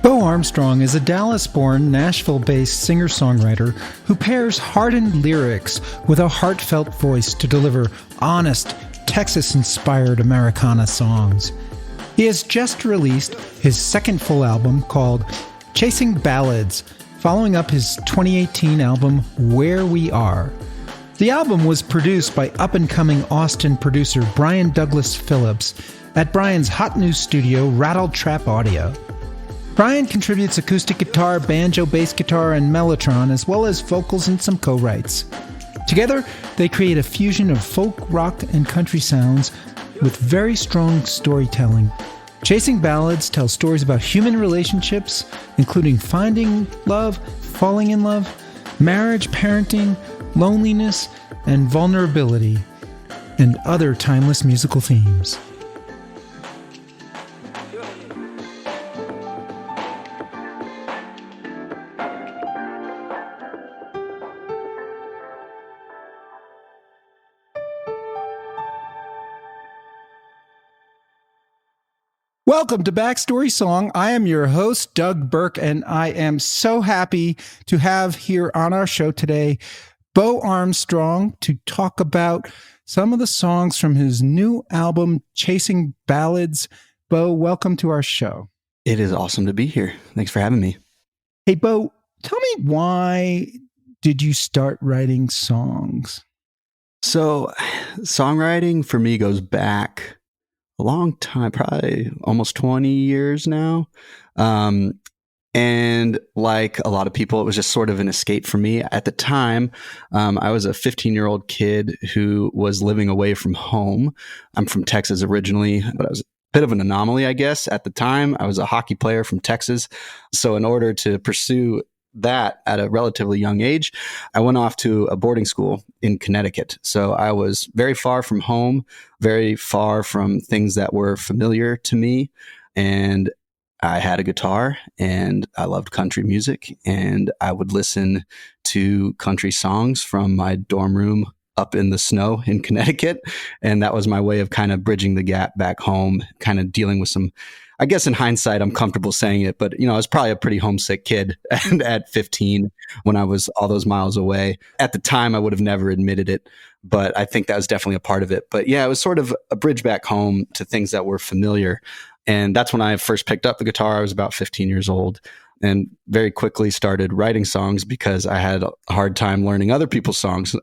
Bo Armstrong is a Dallas-born, Nashville-based singer-songwriter who pairs hardened lyrics with a heartfelt voice to deliver honest, Texas-inspired Americana songs. He has just released his second full album called Chasing Ballads, following up his 2018 album Where We Are. The album was produced by up-and-coming Austin producer Brian Douglas Phillips at Brian's hot new studio, Rattle Trap Audio. Brian contributes acoustic guitar, banjo, bass guitar, and mellotron, as well as vocals and some co-writes. Together, they create a fusion of folk, rock, and country sounds with very strong storytelling. Chasing Ballads tells stories about human relationships, including finding love, falling in love, marriage, parenting, loneliness, and vulnerability, and other timeless musical themes. Welcome to Backstory Song. I am your host, Doug Burke, and I am so happy to have here on our show today Bo Armstrong to talk about some of the songs from his new album, Chasing Ballads. Bo, welcome to our show. It is awesome to be here. Thanks for having me. Hey, Bo, tell me, why did you start writing songs? So, songwriting for me goes back a long time, probably almost 20 years now. And like a lot of people, it was just sort of an escape for me. At the time, I was a 15-year-old kid who was living away from home. I'm from Texas originally, but I was a bit of an anomaly, I guess. At the time, I was a hockey player from Texas. So in order to pursue that at a relatively young age, I went off to a boarding school in Connecticut. So I was very far from home, very far from things that were familiar to me. And I had a guitar and I loved country music, and I would listen to country songs from my dorm room up in the snow in Connecticut. And that was my way of kind of bridging the gap back home, kind of dealing with some, I guess in hindsight, I'm comfortable saying it, but I was probably a pretty homesick kid at 15 when I was all those miles away. At the time, I would have never admitted it, but I think that was definitely a part of it. But yeah, it was sort of a bridge back home to things that were familiar. And that's when I first picked up the guitar. I was about 15 years old and very quickly started writing songs because I had a hard time learning other people's songs.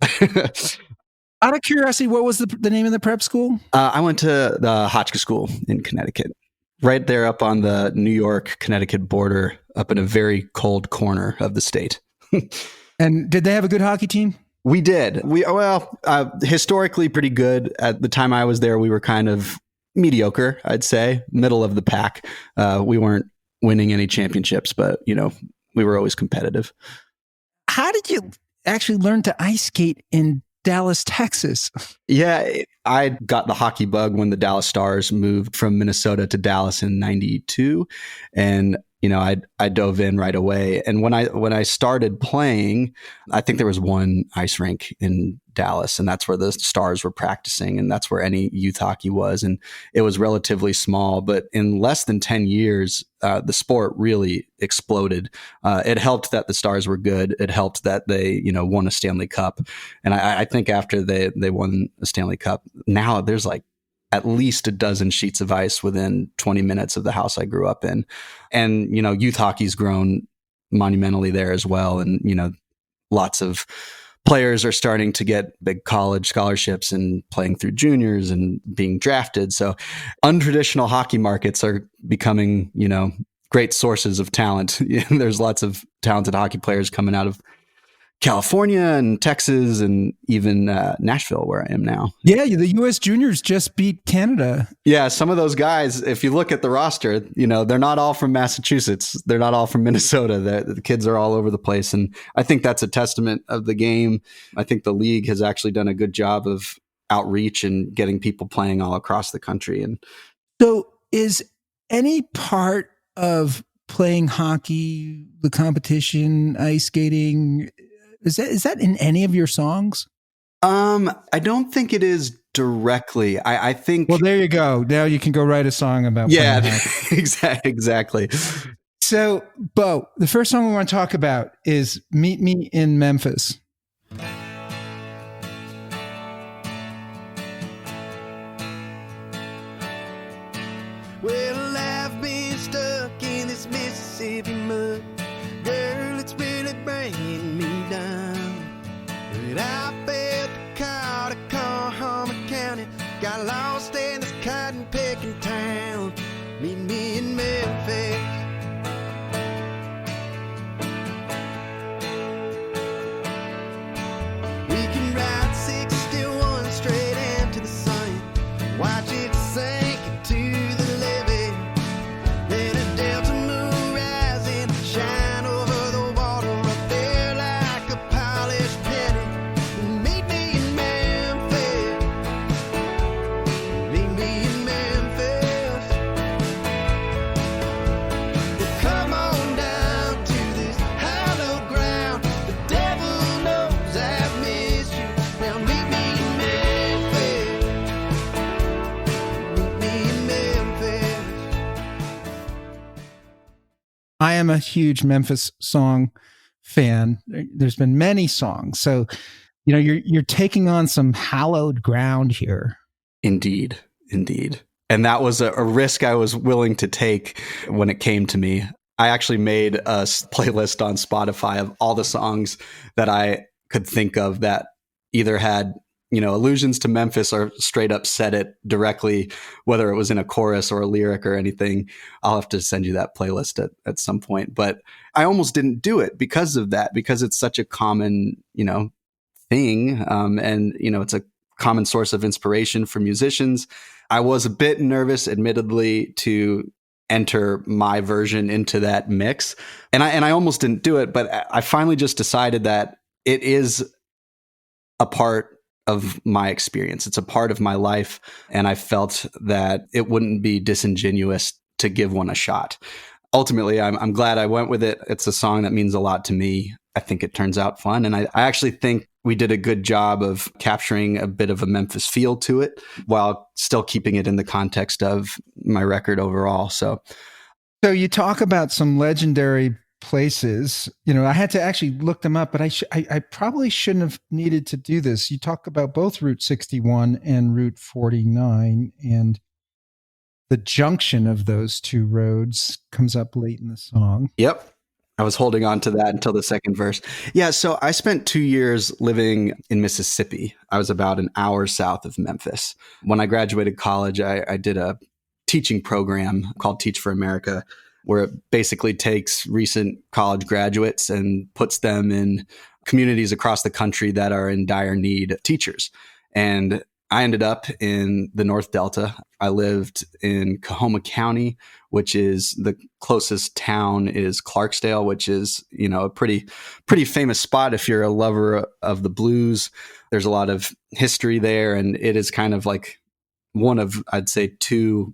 Out of curiosity, what was the name of the prep school? I went to the Hotchkiss School in Connecticut, right there up on the New York-Connecticut border, up in a very cold corner of the state. And did they have a good hockey team? We did. Historically pretty good. At the time I was there, we were kind of mediocre, I'd say, middle of the pack. We weren't winning any championships, but, we were always competitive. How did you actually learn to ice skate in Dallas, Texas? Yeah, I got the hockey bug when the Dallas Stars moved from Minnesota to Dallas in '92. And, I dove in right away. And when I started playing, I think there was one ice rink in Dallas, and that's where the Stars were practicing, and that's where any youth hockey was. And it was relatively small, but in less than 10 years, the sport really exploded. It helped that the Stars were good. It helped that they, won a Stanley Cup. And I think after they won a Stanley Cup, now there's like at least a dozen sheets of ice within 20 minutes of the house I grew up in. And, youth hockey's grown monumentally there as well. And, lots of players are starting to get big college scholarships and playing through juniors and being drafted. So untraditional hockey markets are becoming, great sources of talent. There's lots of talented hockey players coming out of California and Texas and even Nashville, where I am now. Yeah, the U.S. juniors just beat Canada. Yeah, some of those guys, if you look at the roster, they're not all from Massachusetts. They're not all from Minnesota. The kids are all over the place. And I think that's a testament of the game. I think the league has actually done a good job of outreach and getting people playing all across the country. And so is any part of playing hockey, the competition, ice skating, is that in any of your songs? I don't think it is directly. I think. Well, there you go. Now you can go write a song about. Yeah, exactly. So, Bo, the first song we want to talk about is "Meet Me in Memphis." Well, I've been stuck in this Mississippi mud. Girl, it's really bringing me down. But I felt the call to Oklahoma County. Got lost in this cotton-picking town. Meet me in Memphis. We can ride 61 straight into the sun. Watch it sink into the levee. Then a delta moon rising, shine over the water up there like a polished penny. Meet me in Memphis. Meet me in Memphis. Well, come on down to this hollow ground. The devil knows I've missed you. Now meet me in Memphis. Meet me in Memphis. I am a huge Memphis song fan. There's been many songs, so you're taking on some hallowed ground here. Indeed. And that was a risk I was willing to take when it came to me. I actually made a playlist on Spotify of all the songs that I could think of that either had, allusions to Memphis or straight up said it directly, whether it was in a chorus or a lyric or anything. I'll have to send you that playlist at some point. But I almost didn't do it because of that, because it's such a common, thing. And, it's a common source of inspiration for musicians. I was a bit nervous, admittedly, to enter my version into that mix. And I almost didn't do it, but I finally just decided that it is a part of my experience. It's a part of my life. And I felt that it wouldn't be disingenuous to give one a shot. Ultimately, I'm glad I went with it. It's a song that means a lot to me. I think it turns out fun. And I actually think we did a good job of capturing a bit of a Memphis feel to it while still keeping it in the context of my record overall. So you talk about some legendary places. I had to actually look them up, but I probably shouldn't have needed to do this. You talk about both Route 61 and Route 49, and the junction of those two roads comes up late in the song. Yep. I was holding on to that until the second verse. Yeah, so I spent 2 years living in Mississippi. I was about an hour south of Memphis. When I graduated college, I did a teaching program called Teach for America, where it basically takes recent college graduates and puts them in communities across the country that are in dire need of teachers. And I ended up in the North Delta. I lived in Coahoma County, which is the closest town is Clarksdale, which is, a pretty famous spot if you're a lover of the blues. There's a lot of history there, and it is kind of like one of, I'd say, two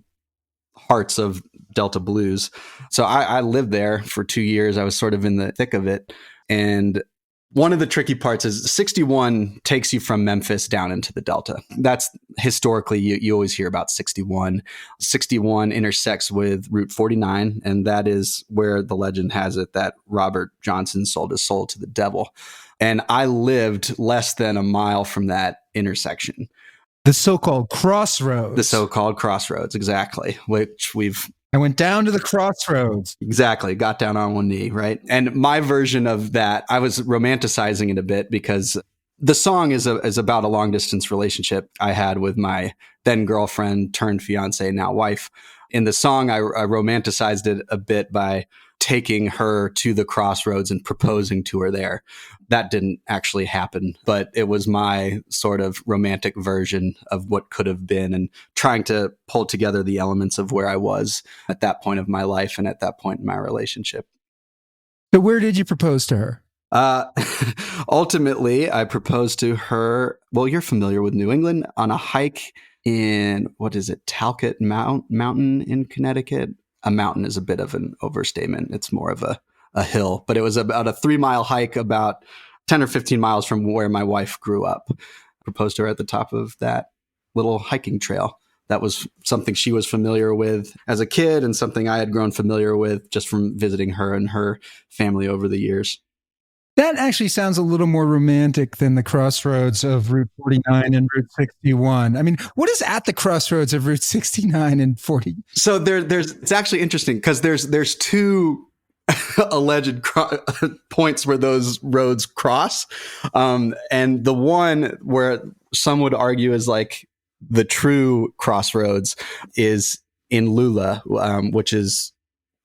hearts of Delta blues. So I lived there for 2 years. I was sort of in the thick of it. And one of the tricky parts is 61 takes you from Memphis down into the Delta. That's historically, you always hear about 61. 61 intersects with Route 49, and that is where the legend has it that Robert Johnson sold his soul to the devil. And I lived less than a mile from that intersection. The so-called crossroads. The so-called crossroads, exactly, which I went down to the crossroads. Exactly. Got down on one knee, right? And my version of that, I was romanticizing it a bit because the song is about a long distance relationship I had with my then girlfriend turned fiance, now wife. In the song, I romanticized it a bit by taking her to the crossroads and proposing to her there. That didn't actually happen, but it was my sort of romantic version of what could have been and trying to pull together the elements of where I was at that point of my life and at that point in my relationship. So where did you propose to her? Ultimately, I proposed to her. Well, you're familiar with New England, on a hike in, Talcott Mountain in Connecticut. A mountain is a bit of an overstatement. It's more of a hill, but it was about a 3-mile hike about 10 or 15 miles from where my wife grew up. Proposed to her at the top of that little hiking trail. That was something she was familiar with as a kid and something I had grown familiar with just from visiting her and her family over the years. That actually sounds a little more romantic than the crossroads of Route 49 and Route 61. I mean, what is at the crossroads of Route 69 and 40? So it's actually interesting because there's two alleged points where those roads cross. And the one where some would argue is like the true crossroads is in Lula, which is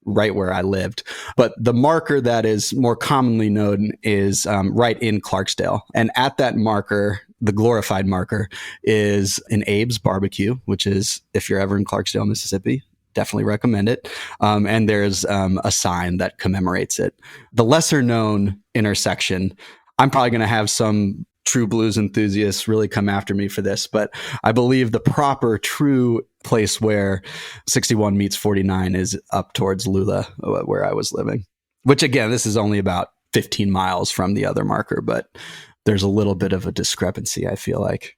right where I lived. But the marker that is more commonly known is right in Clarksdale. And at that marker, the glorified marker, is an Abe's Barbecue, which is, if you're ever in Clarksdale, Mississippi, definitely recommend it. And there's a sign that commemorates it. The lesser known intersection, I'm probably going to have some true blues enthusiasts really come after me for this, but I believe the proper true place where 61 meets 49 is up towards Lula, where I was living, which again, this is only about 15 miles from the other marker, but there's a little bit of a discrepancy, I feel like.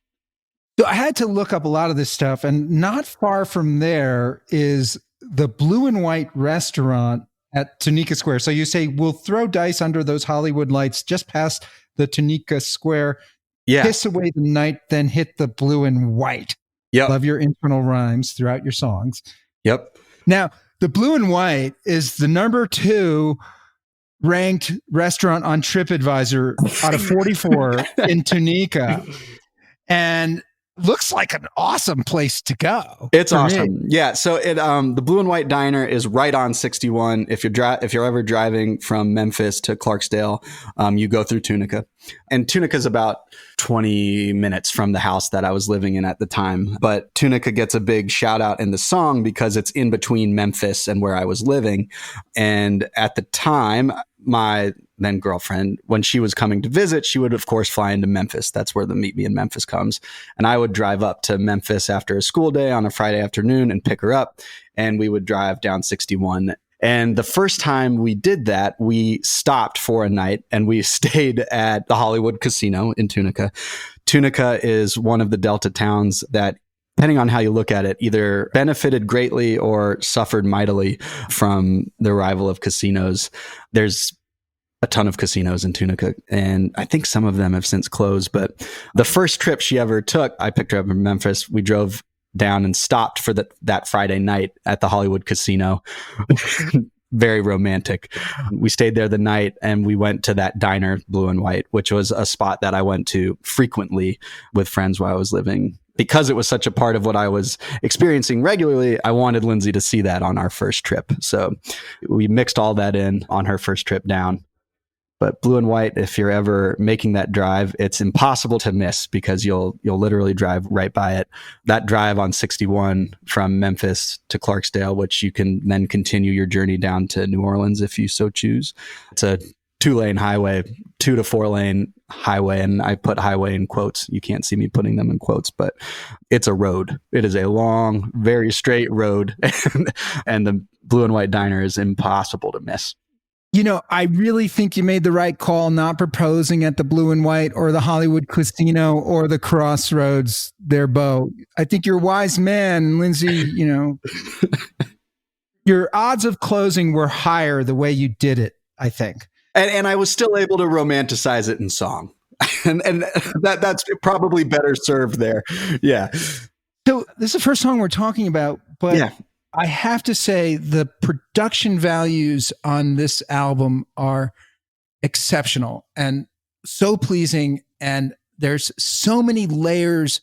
So I had to look up a lot of this stuff, and not far from there is the Blue and White restaurant at Tunica Square. So you say, we'll throw dice under those Hollywood lights just past the Tunica Square, kiss away the night, then hit the blue and white. Yep. Love your internal rhymes throughout your songs. Yep. Now, the Blue and White is the number 2 ranked restaurant on TripAdvisor out of 44 in Tunica. And looks like an awesome place to go. It's awesome. Yeah. So the Blue and White Diner is right on 61. If you're ever driving from Memphis to Clarksdale, you go through Tunica, and Tunica is about 20 minutes from the house that I was living in at the time. But Tunica gets a big shout out in the song because it's in between Memphis and where I was living. And at the time, my then girlfriend, when she was coming to visit, she would of course fly into Memphis. That's where the Meet Me in Memphis comes. And I would drive up to Memphis after a school day on a Friday afternoon and pick her up. And we would drive down 61. And the first time we did that, we stopped for a night and we stayed at the Hollywood Casino in Tunica. Tunica is one of the Delta towns that, depending on how you look at it, either benefited greatly or suffered mightily from the arrival of casinos. There's a ton of casinos in Tunica, and I think some of them have since closed. But the first trip she ever took, I picked her up in Memphis. We drove down and stopped for that Friday night at the Hollywood Casino. Very romantic. We stayed there the night and we went to that diner, Blue and White, which was a spot that I went to frequently with friends while I was living. Because it was such a part of what I was experiencing regularly, I wanted Lindsay to see that on our first trip. So we mixed all that in on her first trip down. But Blue and White, if you're ever making that drive, it's impossible to miss because you'll literally drive right by it. That drive on 61 from Memphis to Clarksdale, which you can then continue your journey down to New Orleans if you so choose. It's a 2-lane highway, 2 to 4 lane highway. And I put highway in quotes. You can't see me putting them in quotes, but it's a road. It is a long, very straight road. And the Blue and White Diner is impossible to miss. You know, I really think you made the right call not proposing at the Blue and White or the Hollywood Casino or the Crossroads there, Bo. I think you're a wise man, Lindsay. You know, your odds of closing were higher the way you did it, I think. And I was still able to romanticize it in song. and that's probably better served there. Yeah. So this is the first song we're talking about, but yeah. I have to say the production values on this album are exceptional and so pleasing. And there's so many layers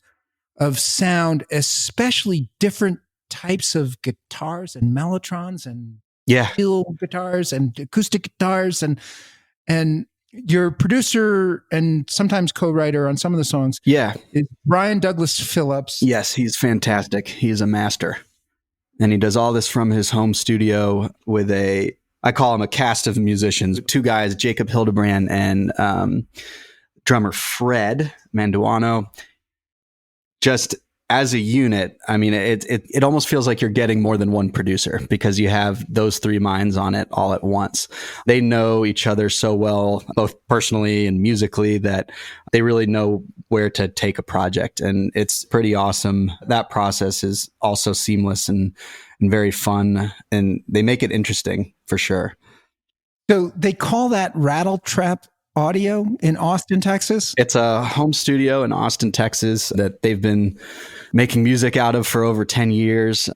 of sound, especially different types of guitars and mellotrons and steel guitars and acoustic guitars. And your producer and sometimes co-writer on some of the songs is Brian Douglas Phillips. Yes, he's fantastic. He's a master. And he does all this from his home studio with I call him a cast of musicians, 2 guys, Jacob Hildebrand and drummer Fred Manduano. Just as a unit, I mean, it almost feels like you're getting more than one producer because you have those three minds on it all at once. They know each other so well, both personally and musically, that they really know where to take a project. And it's pretty awesome. That process is also seamless and very fun, and they make it interesting for sure. So they call that Rattle Trap Audio in Austin, Texas? It's a home studio in Austin, Texas that they've been making music out of for over 10 years.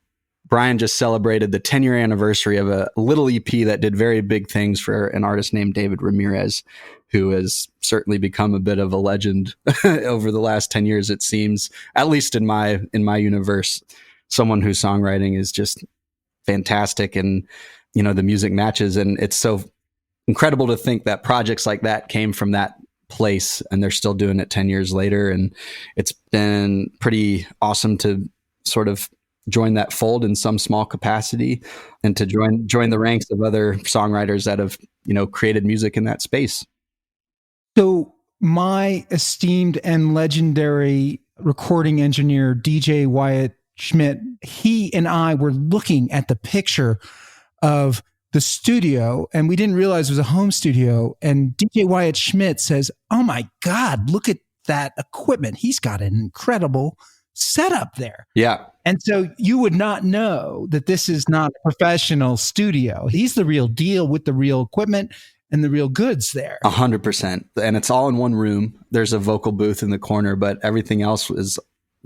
Brian just celebrated the 10-year anniversary of a little EP that did very big things for an artist named David Ramirez, who has certainly become a bit of a legend over the last 10 years, it seems, at least in my universe. Someone whose songwriting is just fantastic, and the music matches, and it's so incredible to think that projects like that came from that place and they're still doing it 10 years later. And it's been pretty awesome to sort of join that fold in some small capacity and to join the ranks of other songwriters that have, created music in that space. So my esteemed and legendary recording engineer, DJ Wyatt Schmidt, he and I were looking at the picture of the studio, and we didn't realize it was a home studio. And DJ Wyatt Schmidt says, "Oh my God, look at that equipment. He's got an incredible setup there." Yeah. And so you would not know that this is not a professional studio. He's the real deal with the real equipment and the real goods there. 100%. And it's all in one room. There's a vocal booth in the corner, but everything else is,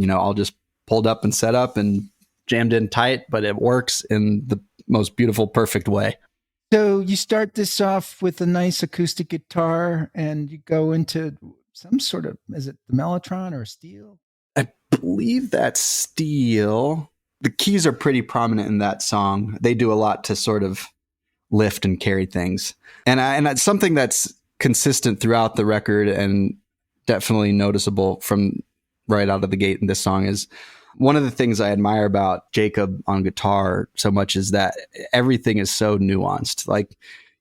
all just pulled up and set up and jammed in tight, but it works in the most beautiful, perfect way. So you start this off with a nice acoustic guitar and you go into some sort of, is it the mellotron or steel? I believe that's steel. The keys are pretty prominent in that song. They do a lot to sort of lift and carry things. And it's something that's consistent throughout the record and definitely noticeable from right out of the gate in this song is one of the things I admire about Jacob on guitar so much is that everything is so nuanced. Like,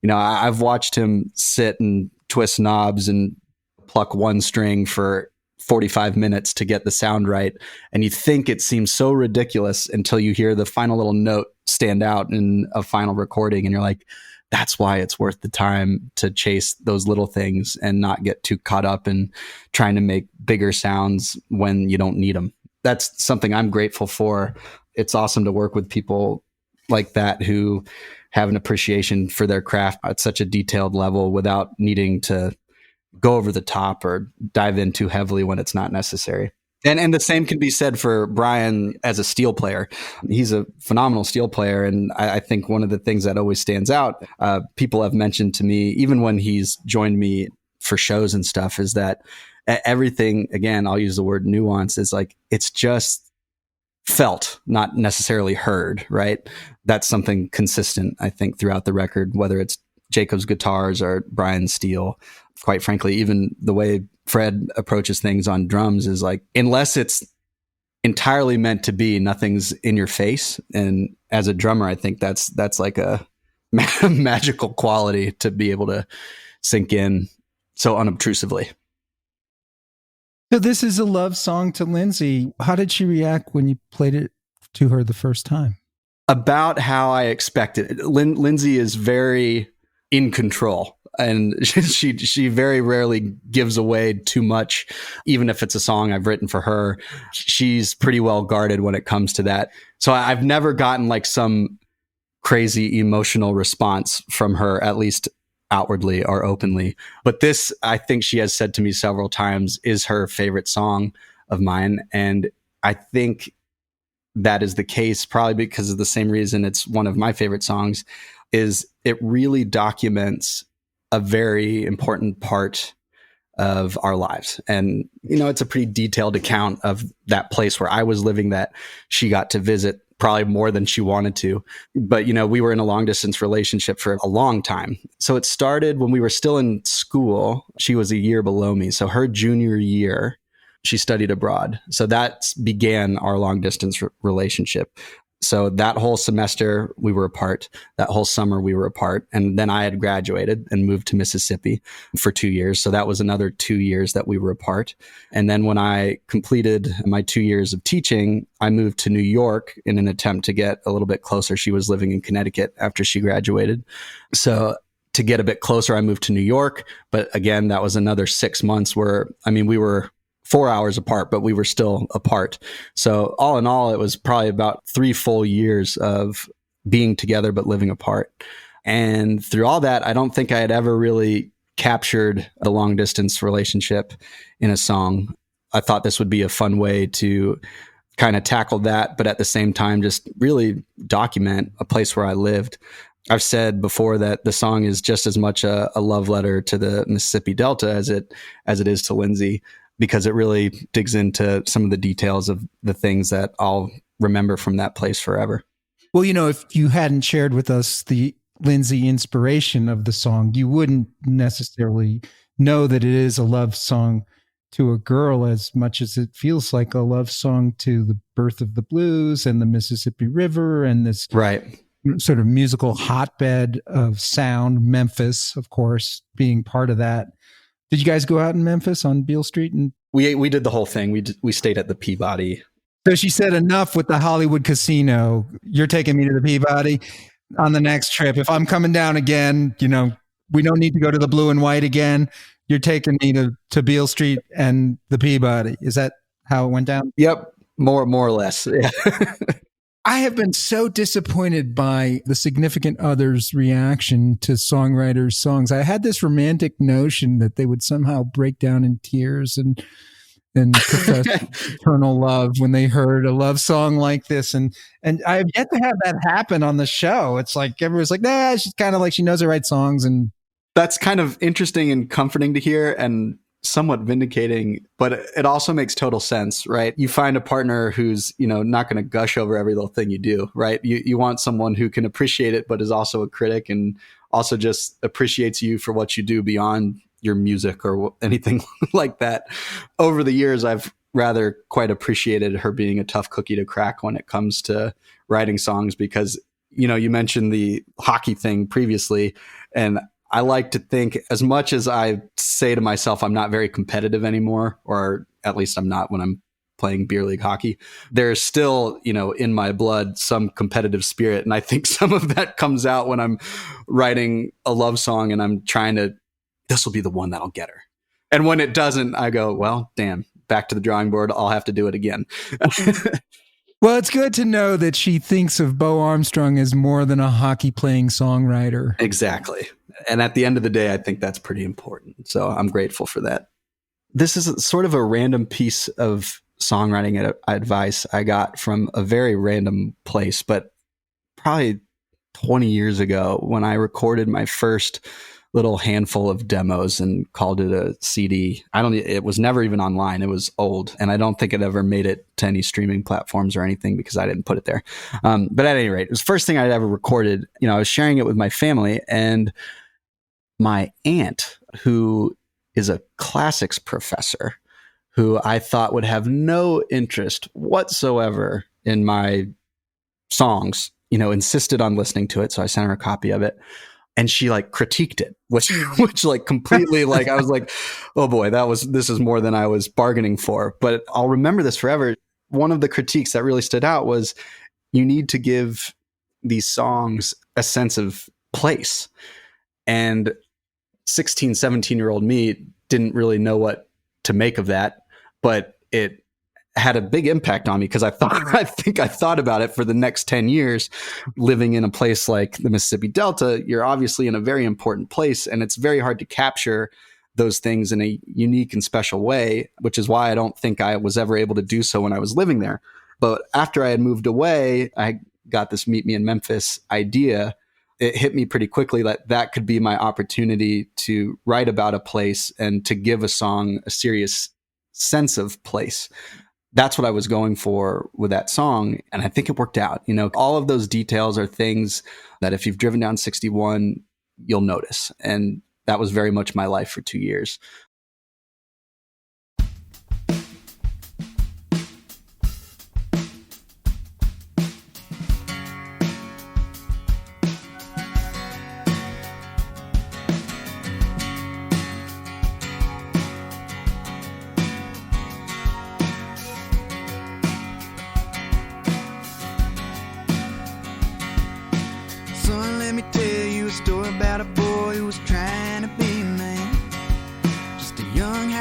I've watched him sit and twist knobs and pluck one string for 45 minutes to get the sound right. And you think it seems so ridiculous until you hear the final little note stand out in a final recording. And you're like, that's why it's worth the time to chase those little things and not get too caught up in trying to make bigger sounds when you don't need them. That's something I'm grateful for. It's awesome to work with people like that who have an appreciation for their craft at such a detailed level without needing to go over the top or dive in too heavily when it's not necessary. And the same can be said for Brian as a steel player. He's a phenomenal steel player. And I think one of the things that always stands out, people have mentioned to me, even when he's joined me for shows and stuff, is that everything, again, I'll use the word nuance, is like, it's just felt, not necessarily heard, right? That's something consistent, I think, throughout the record, whether it's Jacob's guitars or Brian's steel. Quite frankly, even the way Fred approaches things on drums is like, unless it's entirely meant to be, nothing's in your face. And as a drummer, I think that's like a magical quality to be able to sink in so unobtrusively. So this is a love song to Lindsay. How did she react when you played it to her the first time? About how I expected. Lindsay is very in control, and she very rarely gives away too much, even if it's a song I've written for her. She's pretty well guarded when it comes to that. So I've never gotten like some crazy emotional response from her, at least outwardly or openly. But this, I think she has said to me several times, is her favorite song of mine. And I think that is the case probably because of the same reason it's one of my favorite songs, is it really documents a very important part of our lives. And, it's a pretty detailed account of that place where I was living that she got to visit probably more than she wanted to. But, we were in a long distance relationship for a long time. So it started when we were still in school. She was a year below me. So her junior year, she studied abroad. So that began our long distance relationship. So that whole semester we were apart. That whole summer we were apart. And then I had graduated and moved to Mississippi for 2 years. So that was another 2 years that we were apart. And then when I completed my 2 years of teaching, I moved to New York in an attempt to get a little bit closer. She was living in Connecticut after she graduated. So to get a bit closer, I moved to New York. But again, that was another 6 months where, we were 4 hours apart, but we were still apart. So all in all, it was probably about 3 full years of being together, but living apart. And through all that, I don't think I had ever really captured the long distance relationship in a song. I thought this would be a fun way to kind of tackle that, but at the same time, just really document a place where I lived. I've said before that the song is just as much a love letter to the Mississippi Delta as it is to Lindsay, because it really digs into some of the details of the things that I'll remember from that place forever. Well, if you hadn't shared with us the Lindsay inspiration of the song, you wouldn't necessarily know that it is a love song to a girl as much as it feels like a love song to the birth of the blues and the Mississippi River and this sort of musical hotbed of sound. Memphis, of course, being part of that. Did you guys go out in Memphis on Beale Street? And we did the whole thing. We stayed at the Peabody. So she said, enough with the Hollywood casino. You're taking me to the Peabody on the next trip. If I'm coming down again, we don't need to go to the Blue and White again. You're taking me to Beale Street and the Peabody. Is that how it went down? Yep. More or less. Yeah. I have been so disappointed by the significant other's reaction to songwriters' songs. I had this romantic notion that they would somehow break down in tears and profess eternal love when they heard a love song like this. And I have yet to have that happen on the show. It's like everyone's like, nah, she's kind of like she knows the right songs. And that's kind of interesting and comforting to hear and somewhat vindicating, but it also makes total sense, right? You find a partner who's, not going to gush over every little thing you do, right? You want someone who can appreciate it, but is also a critic and also just appreciates you for what you do beyond your music or anything like that. Over the years, I've rather quite appreciated her being a tough cookie to crack when it comes to writing songs because, you mentioned the hockey thing previously, and I like to think, as much as I say to myself, I'm not very competitive anymore, or at least I'm not when I'm playing beer league hockey, there's still, in my blood, some competitive spirit. And I think some of that comes out when I'm writing a love song and I'm trying to, this will be the one that'll get her. And when it doesn't, I go, well, damn, back to the drawing board. I'll have to do it again. Well, it's good to know that she thinks of Bo Armstrong as more than a hockey playing songwriter. Exactly. And at the end of the day, I think that's pretty important. So I'm grateful for that. This is sort of a random piece of songwriting advice I got from a very random place, but probably 20 years ago when I recorded my first little handful of demos and called it a CD. It was never even online. It was old. And I don't think it ever made it to any streaming platforms or anything because I didn't put it there. But at any rate, it was the first thing I'd ever recorded. I was sharing it with my family, and my aunt, who is a classics professor, who I thought would have no interest whatsoever in my songs, insisted on listening to it. So I sent her a copy of it. And she critiqued it, which completely I was like, oh boy, this is more than I was bargaining for. But I'll remember this forever. One of the critiques that really stood out was you need to give these songs a sense of place. And 16, 17-year-old me didn't really know what to make of that, but it had a big impact on me because I think I thought about it for the next 10 years. Living in a place like the Mississippi Delta, you're obviously in a very important place, and it's very hard to capture those things in a unique and special way, which is why I don't think I was ever able to do so when I was living there. But after I had moved away, I got this Meet Me in Memphis idea. It hit me pretty quickly that could be my opportunity to write about a place and to give a song a serious sense of place. That's what I was going for with that song. And I think it worked out. All of those details are things that if you've driven down 61, you'll notice. And that was very much my life for 2 years.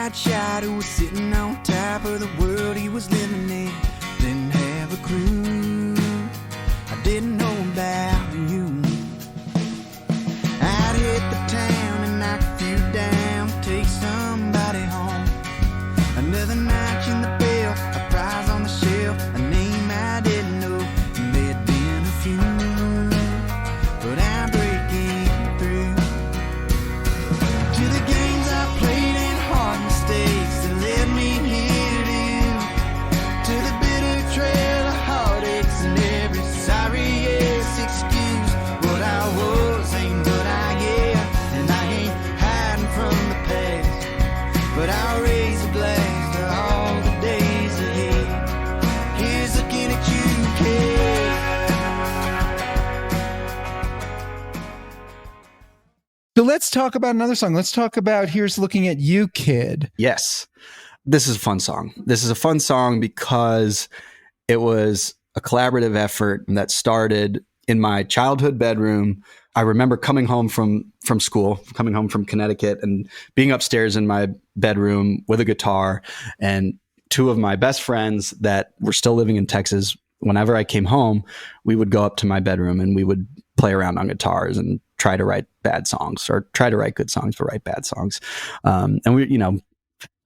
bright shot who was sitting on top of the world he was living in. Didn't have a clue, I didn't know about you. I'd hit the town and knock a few down, take somebody home. Another notch in the bell, a prize on the shelf, a name I didn't know, and there'd been a few, but I'm breaking through to the games I played and hard mistakes that led me here to you, to the bitter trail of heartaches and every sorry yes excuse. What I was ain't what I am, and I ain't hiding from the past, but I'll raise a glass to all the days ahead. Here's looking at you, kid. So let's talk about another song. Let's talk about Here's Looking at You, Kid. Yes. This is a fun song. This is a fun song because it was a collaborative effort that started in my childhood bedroom. I remember coming home from school, coming home from Connecticut, and being upstairs in my bedroom with a guitar. And two of my best friends that were still living in Texas, whenever I came home, we would go up to my bedroom and we would play around on guitars and try to write bad songs, or try to write good songs, but write bad songs. And we,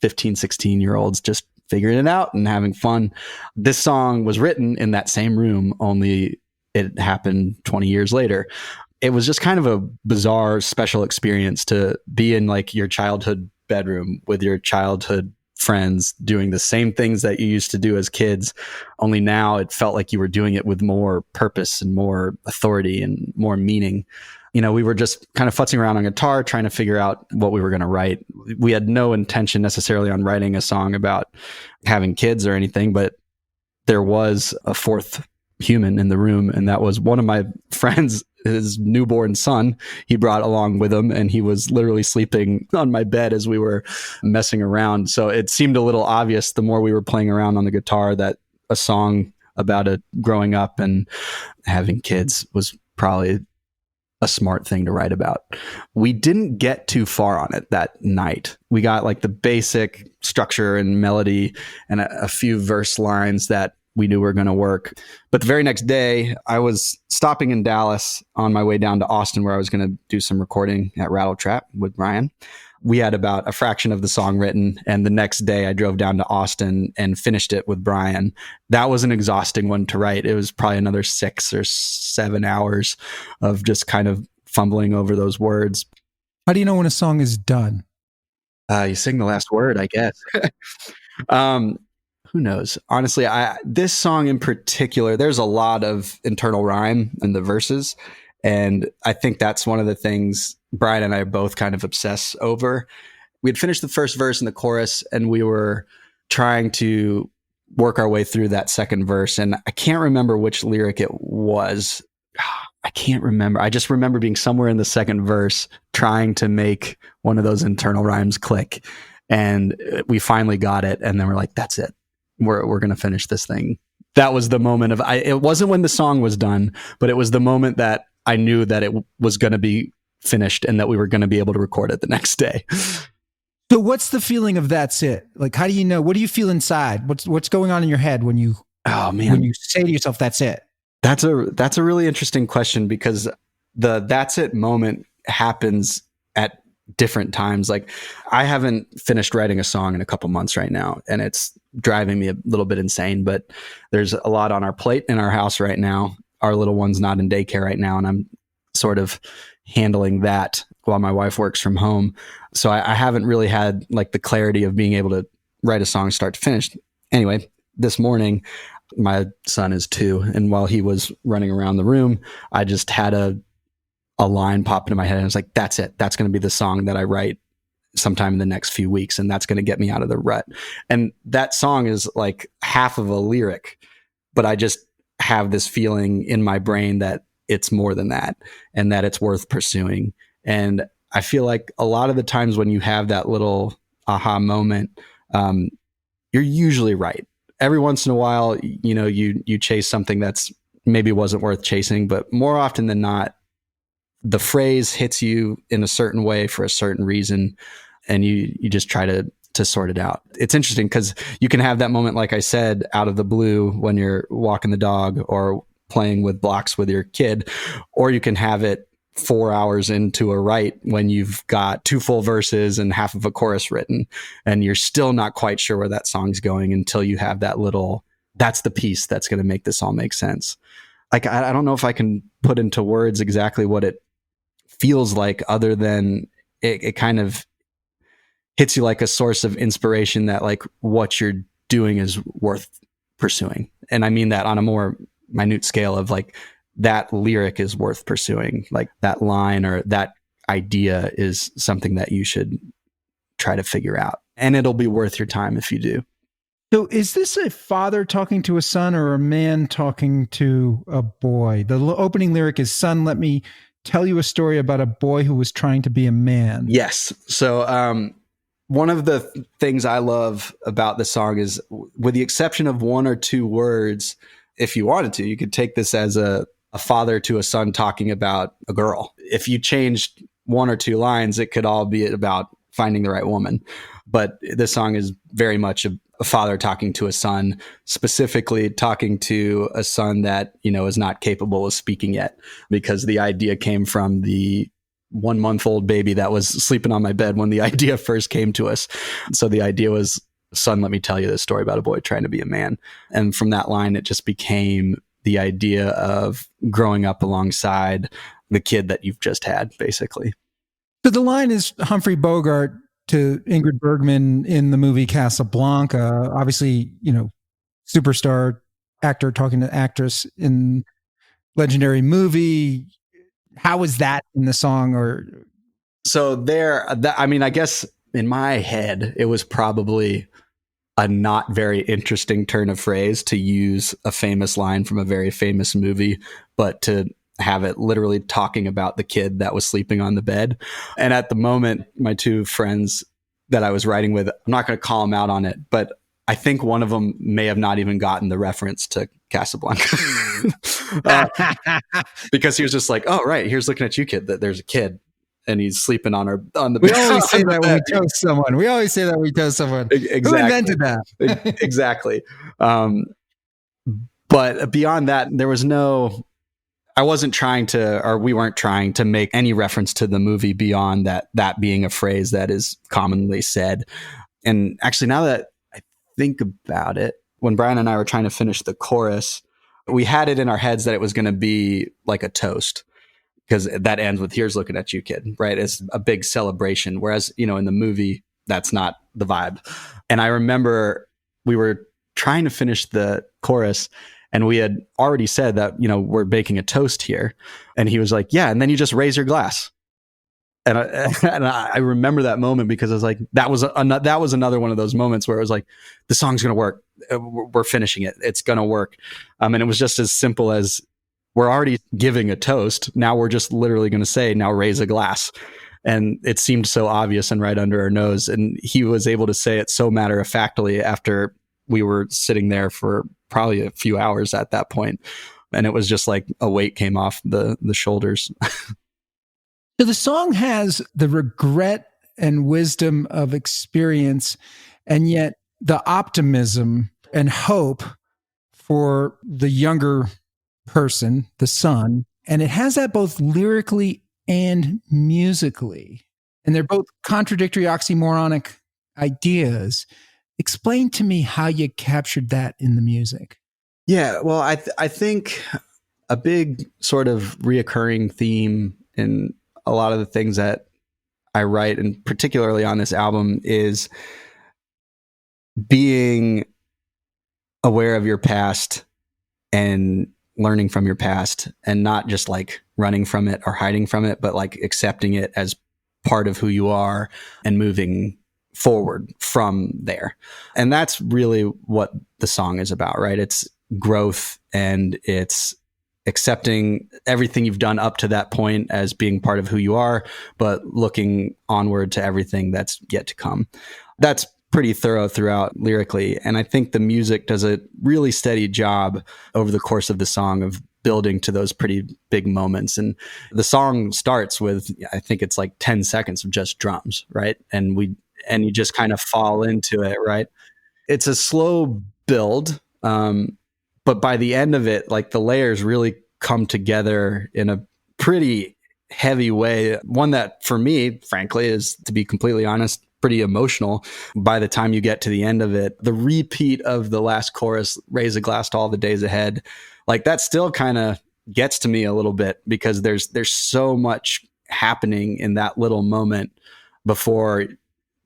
15, 16-year-olds just figuring it out and having fun. This song was written in that same room, only it happened 20 years later. It was just kind of a bizarre, special experience to be in like your childhood bedroom with your childhood friends doing the same things that you used to do as kids. Only now it felt like you were doing it with more purpose and more authority and more meaning. We were just kind of futzing around on guitar, trying to figure out what we were going to write. We had no intention necessarily on writing a song about having kids or anything, but there was a fourth human in the room, and that was one of my friends, his newborn son. He brought along with him, and he was literally sleeping on my bed as we were messing around. So it seemed a little obvious the more we were playing around on the guitar that a song about growing up and having kids was probably a smart thing to write about. We didn't get too far on it that night. We got like the basic structure and melody and a few verse lines that we knew were going to work. But the very next day, I was stopping in Dallas on my way down to Austin, where I was going to do some recording at Rattle Trap with Brian. We had about a fraction of the song written, and the next day I drove down to Austin and finished it with Brian. That was an exhausting one to write. It was probably another 6 or 7 hours of just kind of fumbling over those words. How do you know when a song is done? You sing the last word, I guess. Who knows? Honestly, this song in particular, there's a lot of internal rhyme in the verses. And I think that's one of the things Brian and I both kind of obsess over. We had finished the first verse and the chorus, and we were trying to work our way through that second verse. And I can't remember which lyric it was. I can't remember. I just remember being somewhere in the second verse trying to make one of those internal rhymes click. And we finally got it. And then we're like, that's it. We're going to finish this thing. That was the moment it wasn't when the song was done, but it was the moment that I knew that it was going to be finished and that we were going to be able to record it the next day. So what's the feeling of that's it? Like, how do you know? What do you feel inside? What's going on in your head when you say to yourself, that's it? That's a really interesting question, because the that's it moment happens at different times. Like, I haven't finished writing a song in a couple months right now, and it's driving me a little bit insane, but there's a lot on our plate in our house right now. Our little one's not in daycare right now, and I'm sort of handling that while my wife works from home. So I haven't really had like the clarity of being able to write a song start to finish. Anyway, this morning, my son is 2, and while he was running around the room, I just had a line pop into my head, and I was like, that's it. That's going to be the song that I write sometime in the next few weeks, and that's going to get me out of the rut. And that song is like half of a lyric, but I just have this feeling in my brain that it's more than that, and that it's worth pursuing. And I feel like a lot of the times when you have that little aha moment, you're usually right. Every once in a while, you chase something that's maybe wasn't worth chasing, but more often than not, the phrase hits you in a certain way for a certain reason, and you just try to to sort it out. It's interesting because you can have that moment, like I said, out of the blue when you're walking the dog or playing with blocks with your kid, or you can have it 4 hours into a write when you've got 2 full verses and half of a chorus written, and you're still not quite sure where that song's going until you have that little, that's the piece that's going to make this all make sense. Like, I don't know if I can put into words exactly what it feels like, other than it kind of hits you like a source of inspiration that like what you're doing is worth pursuing. And I mean that on a more minute scale of like, that lyric is worth pursuing. Like that line or that idea is something that you should try to figure out. And it'll be worth your time if you do. So is this a father talking to a son or a man talking to a boy? The opening lyric is, "Son, let me tell you a story about a boy who was trying to be a man." Yes. So one of the things I love about the song is, with the exception of 1 or 2 words, if you wanted to, you could take this as a father to a son talking about a girl. If you changed 1 or 2 lines, it could all be about finding the right woman. But this song is very much a father talking to a son, specifically talking to a son that, you know, is not capable of speaking yet, because the idea came from the 1-month-old baby that was sleeping on my bed when the idea first came to us. So the idea was, "Son, let me tell you this story about a boy trying to be a man." And from that line, it just became the idea of growing up alongside the kid that you've just had, basically. So the line is Humphrey Bogart to Ingrid Bergman in the movie Casablanca. Obviously, you know, superstar actor talking to actress in legendary movie. How is that in the song? Or so there, I mean, I guess in my head, it was probably a not very interesting turn of phrase to use a famous line from a very famous movie, but to have it literally talking about the kid that was sleeping on the bed. And at the moment, my 2 friends that I was writing with, I'm not going to call them out on it, but I think one of them may have not even gotten the reference to Casablanca. Because he was just like, "Oh, right, here's looking at you, kid, that there's a kid and he's sleeping on the bed." We always say that when we toast someone. We always say that when we toast someone. Exactly. Who invented that? Exactly. But beyond that, there was I wasn't trying to, or we weren't trying to make any reference to the movie beyond that being a phrase that is commonly said. And actually, now that I think about it, when Brian and I were trying to finish the chorus, we had it in our heads that it was going to be like a toast, because that ends with "Here's looking at you, kid," right? It's a big celebration. Whereas, you know, in the movie, that's not the vibe. And I remember we were trying to finish the chorus, and we had already said that, you know, we're baking a toast here. And he was like, "Yeah, and then you just raise your glass." And I remember that moment, because I was like, that was another one of those moments where it was like, the song's going to work. We're finishing it. It's going to work. And it was just as simple as, we're already giving a toast. Now we're just literally going to say, "Now raise a glass." And it seemed so obvious and right under our nose. And he was able to say it so matter-of-factly after we were sitting there for probably a few hours at that point. And it was just like a weight came off the shoulders. So the song has the regret and wisdom of experience, and yet the optimism and hope for the younger person, the son. And it has that both lyrically and musically. And they're both contradictory, oxymoronic ideas. Explain to me how you captured that in the music. Yeah, well, I think a big sort of reoccurring theme in a lot of the things that I write, and particularly on this album, is being aware of your past and learning from your past, and not just like running from it or hiding from it, but like accepting it as part of who you are and moving forward from there. And that's really what the song is about, right? It's growth, and it's accepting everything you've done up to that point as being part of who you are, but looking onward to everything that's yet to come. That's pretty thorough throughout lyrically. And I think the music does a really steady job over the course of the song of building to those pretty big moments. And the song starts with, I think it's like 10 seconds of just drums, right? And and you just kind of fall into it, right? It's a slow build, but by the end of it, like the layers really come together in a pretty heavy way. One that for me, frankly, is, to be completely honest, pretty emotional by the time you get to the end of it. The repeat of the last chorus, raise a glass to all the days ahead, like that still kind of gets to me a little bit, because there's so much happening in that little moment before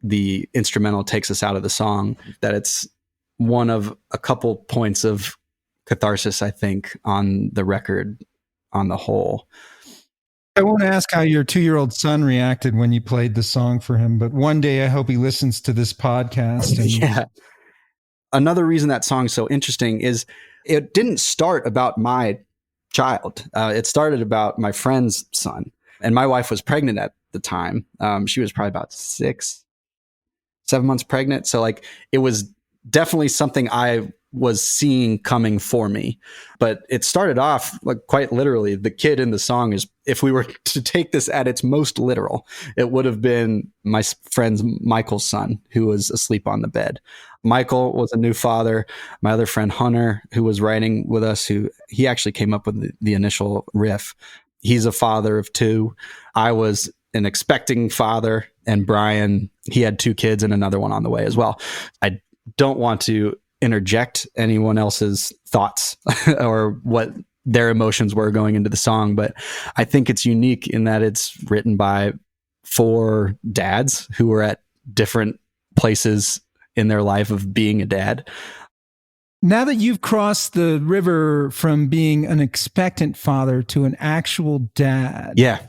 the instrumental takes us out of the song, that it's one of a couple points of catharsis, I think, on the record on the whole. I won't ask how your 2-year-old son reacted when you played the song for him, but one day I hope he listens to this podcast. And Yeah. Another reason that song's so interesting is it didn't start about my child. It started about my friend's son. And my wife was pregnant at the time. She was probably about 6-7 months pregnant. So like it was definitely something I was seeing coming for me. But it started off like quite literally. The kid in the song is, if we were to take this at its most literal, it would have been my friend's Michael's son, who was asleep on the bed. Michael was a new father. My other friend Hunter, who was writing with us, he actually came up with the initial riff. He's a father of 2. I was an expecting father, and Brian, he had 2 kids and another one on the way as well. I don't want to interject anyone else's thoughts or what their emotions were going into the song, but I think it's unique in that it's written by 4 dads who were at different places in their life of being a dad. now that you've crossed the river from being an expectant father to an actual dad, Yeah,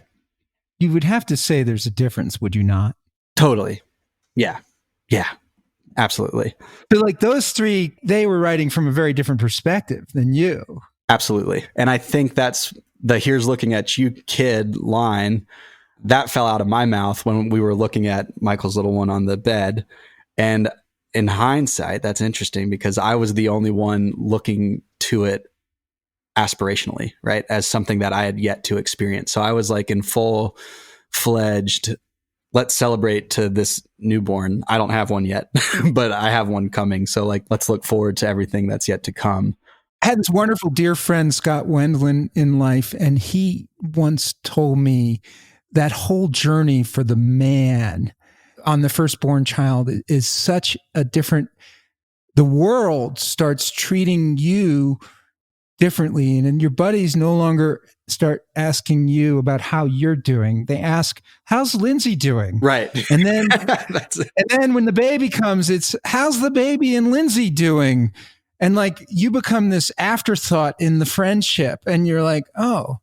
you would have to say there's a difference, would you not? totally. Yeah. Absolutely. But like those 3, they were writing from a very different perspective than you. Absolutely. And I think that's the "here's looking at you, kid" line that fell out of my mouth when we were looking at Michael's little one on the bed. And in hindsight, that's interesting because I was the only one looking to it aspirationally, right? As something that I had yet to experience. So I was like in full-fledged, let's celebrate to this newborn. I don't have one yet, but I have one coming. So like, let's look forward to everything that's yet to come. I had this wonderful dear friend, Scott Wendland, in life, and he once told me that whole journey for the man on the firstborn child is such a different, the world starts treating you differently, and your buddies no longer start asking you about how you're doing. They ask, how's Lindsay doing? Right. And then, That's it. and then when the baby comes, it's how's the baby and Lindsay doing? And like you become this afterthought in the friendship, and you're like, oh,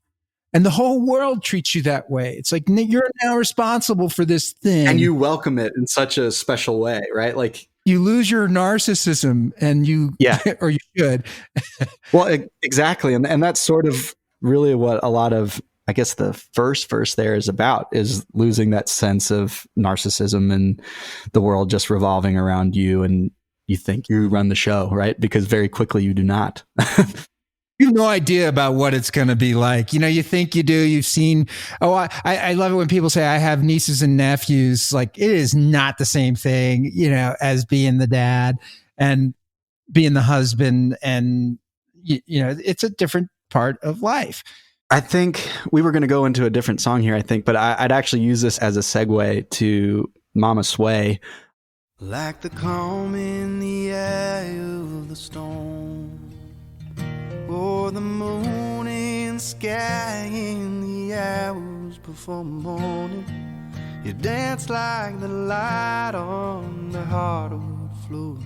and the whole world treats you that way. It's like you're now responsible for this thing. And you welcome it in such a special way, right? Like you lose your narcissism, and or you should. Well, exactly. And that's sort of really what a lot of, I guess, the first verse there is about, is losing that sense of narcissism and the world just revolving around you. And you think you run the show, right? Because very quickly you do not. You have no idea about what it's going to be like. You know, you think you do. You've seen, I love it when people say I have nieces and nephews. Like it is not the same thing, you know, as being the dad and being the husband. And, you know, it's a different part of life. I think we were going to go into a different song here, I think, but I'd actually use this as a segue to Mama Sway. Like the calm in the eye of the storm, or the moon in the sky in the hours before morning. You dance like the light on the hardwood floor,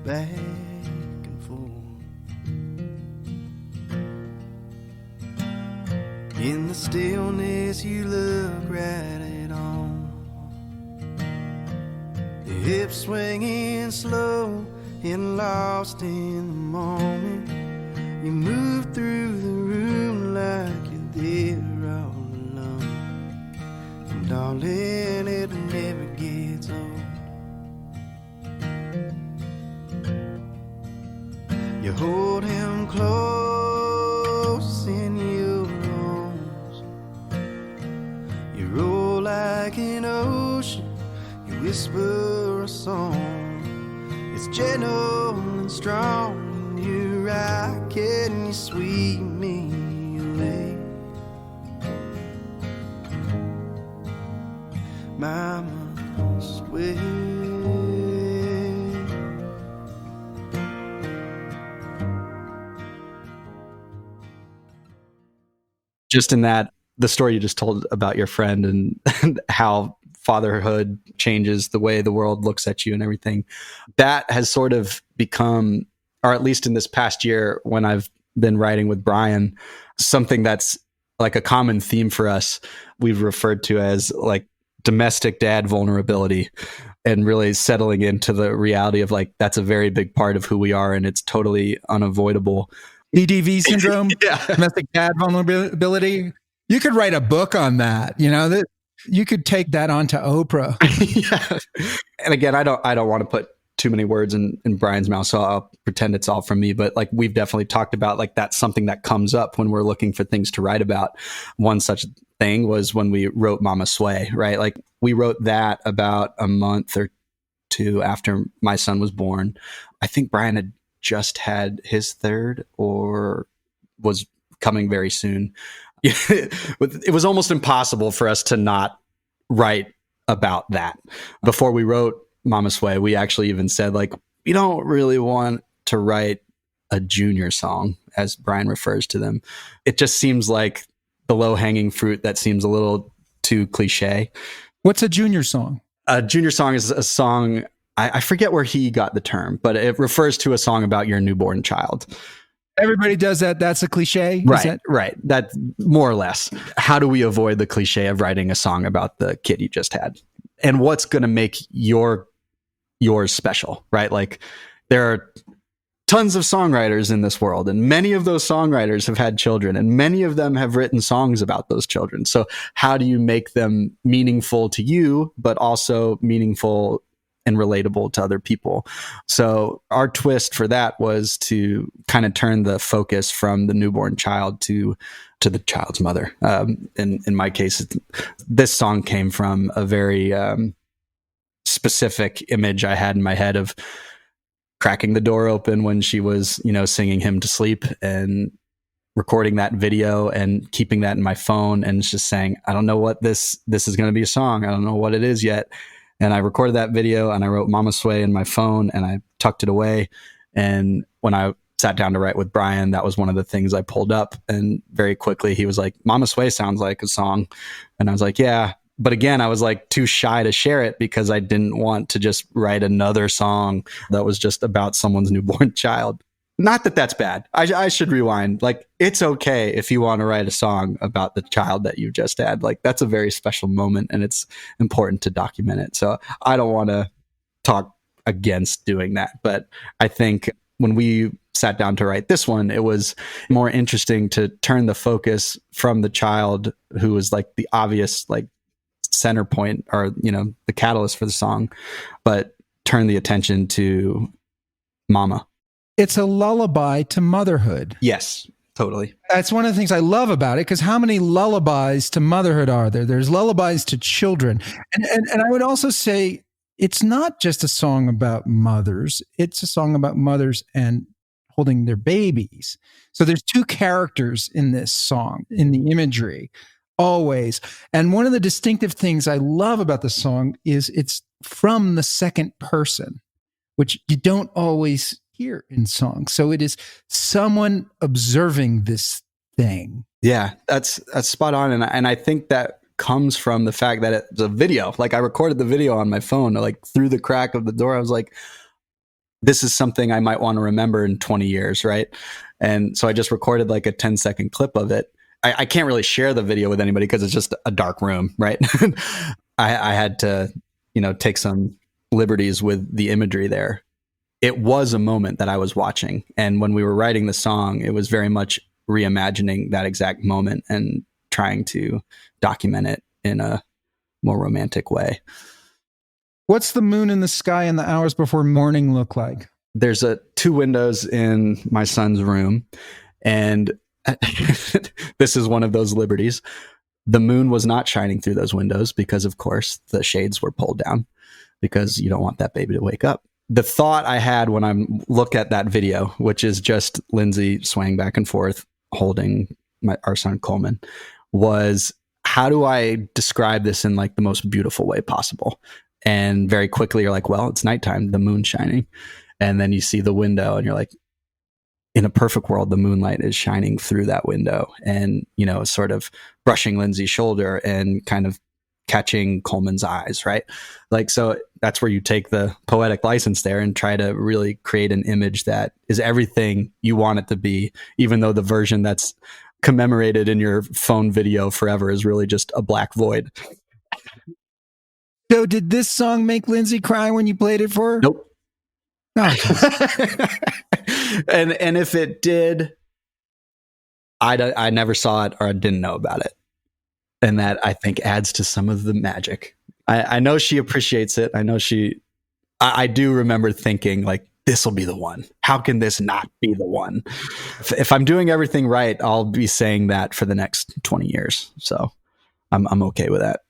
back and forth. In the stillness you look right at on, your hips swinging slow and lost in the moment. You move through the room like you're there all alone. And darling, it never gets old. You hold him close in your arms. You roll like an ocean. You whisper a song. It's gentle and strong. You rock it and you sweep me away. Mama's way. Just in that, the story you just told about your friend and how fatherhood changes the way the world looks at you and everything, that has sort of become, or at least in this past year when I've been writing with Brian, something that's like a common theme for us, we've referred to as like domestic dad vulnerability, and really settling into the reality of like, that's a very big part of who we are and it's totally unavoidable. DDV syndrome, Yeah. domestic dad vulnerability. You could write a book on that. You know, that you could take that onto Oprah. Yeah. And again, I don't want to put too many words in Brian's mouth, so I'll pretend it's all from me. But like, we've definitely talked about like, that's something that comes up when we're looking for things to write about. One such thing was when we wrote Mama Sway, right? Like, we wrote that about a month or two after my son was born. I think Brian had just had his third or was coming very soon. It was almost impossible for us to not write about that. Before we wrote Mama Sway, we actually even said, like, we don't really want to write a junior song, as Brian refers to them. It just seems like the low-hanging fruit that seems a little too cliche. What's a junior song? A junior song is a song, I forget where he got the term, but it refers to a song about your newborn child. Everybody does that. That's a cliche. Right, right. That more or less. How do we avoid the cliche of writing a song about the kid you just had? And what's going to make yours special, right? Like, there are tons of songwriters in this world, and many of those songwriters have had children, and many of them have written songs about those children. So how do you make them meaningful to you, but also meaningful and relatable to other people? So our twist for that was to kind of turn the focus from the newborn child to the child's mother. In my case, this song came from a very specific image I had in my head of cracking the door open when she was, singing him to sleep, and recording that video and keeping that in my phone, and just saying, I don't know what this is going to be a song. I don't know what it is yet. And I recorded that video and I wrote Mama Sway in my phone and I tucked it away. And when I sat down to write with Brian, that was one of the things I pulled up. And very quickly he was like, Mama Sway sounds like a song. And I was like, yeah. But again, I was like too shy to share it because I didn't want to just write another song that was just about someone's newborn child. Not that that's bad. I should rewind. Like, it's okay if you want to write a song about the child that you just had. Like, that's a very special moment and it's important to document it. So I don't want to talk against doing that. But I think when we sat down to write this one, it was more interesting to turn the focus from the child, who was like the obvious, like, center point, or, the catalyst for the song, but turn the attention to Mama. It's a lullaby to motherhood. Yes, totally. That's one of the things I love about it, because how many lullabies to motherhood are there? There's lullabies to children. And I would also say it's not just a song about mothers. It's a song about mothers and holding their babies. So there's two characters in this song, in the imagery, always. And one of the distinctive things I love about the song is it's from the second person, which you don't always hear in songs. So it is someone observing this thing. Yeah, that's spot on. And I think that comes from the fact that it's a video. Like, I recorded the video on my phone, like through the crack of the door. I was like, this is something I might want to remember in 20 years, right? And so I just recorded like a 10-second clip of it. I can't really share the video with anybody because it's just a dark room, right? I had to, take some liberties with the imagery there. It was a moment that I was watching. And when we were writing the song, it was very much reimagining that exact moment and trying to document it in a more romantic way. What's the moon in the sky and the hours before morning look like? There's two windows in my son's room, and this is one of those liberties. The moon was not shining through those windows because, of course, the shades were pulled down. because you don't want that baby to wake up. The thought I had when I look at that video, which is just Lindsay swaying back and forth, holding our son Coleman, was how do I describe this in like the most beautiful way possible? And very quickly you're like, well, it's nighttime, the moon's shining. And then you see the window and you're like, in a perfect world, the moonlight is shining through that window and, you know, sort of brushing Lindsay's shoulder and kind of catching Coleman's eyes, right? Like, so that's where you take the poetic license there and try to really create an image that is everything you want it to be, even though the version that's commemorated in your phone video forever is really just a black void. So did this song make Lindsay cry when you played it for her? Nope. Oh, and if it did, I never saw it or I didn't know about it. And that I think adds to some of the magic. I know she appreciates it. I know I do remember thinking like, this will be the one. How can this not be the one? If I'm doing everything right, I'll be saying that for the next 20 years. So I'm okay with that.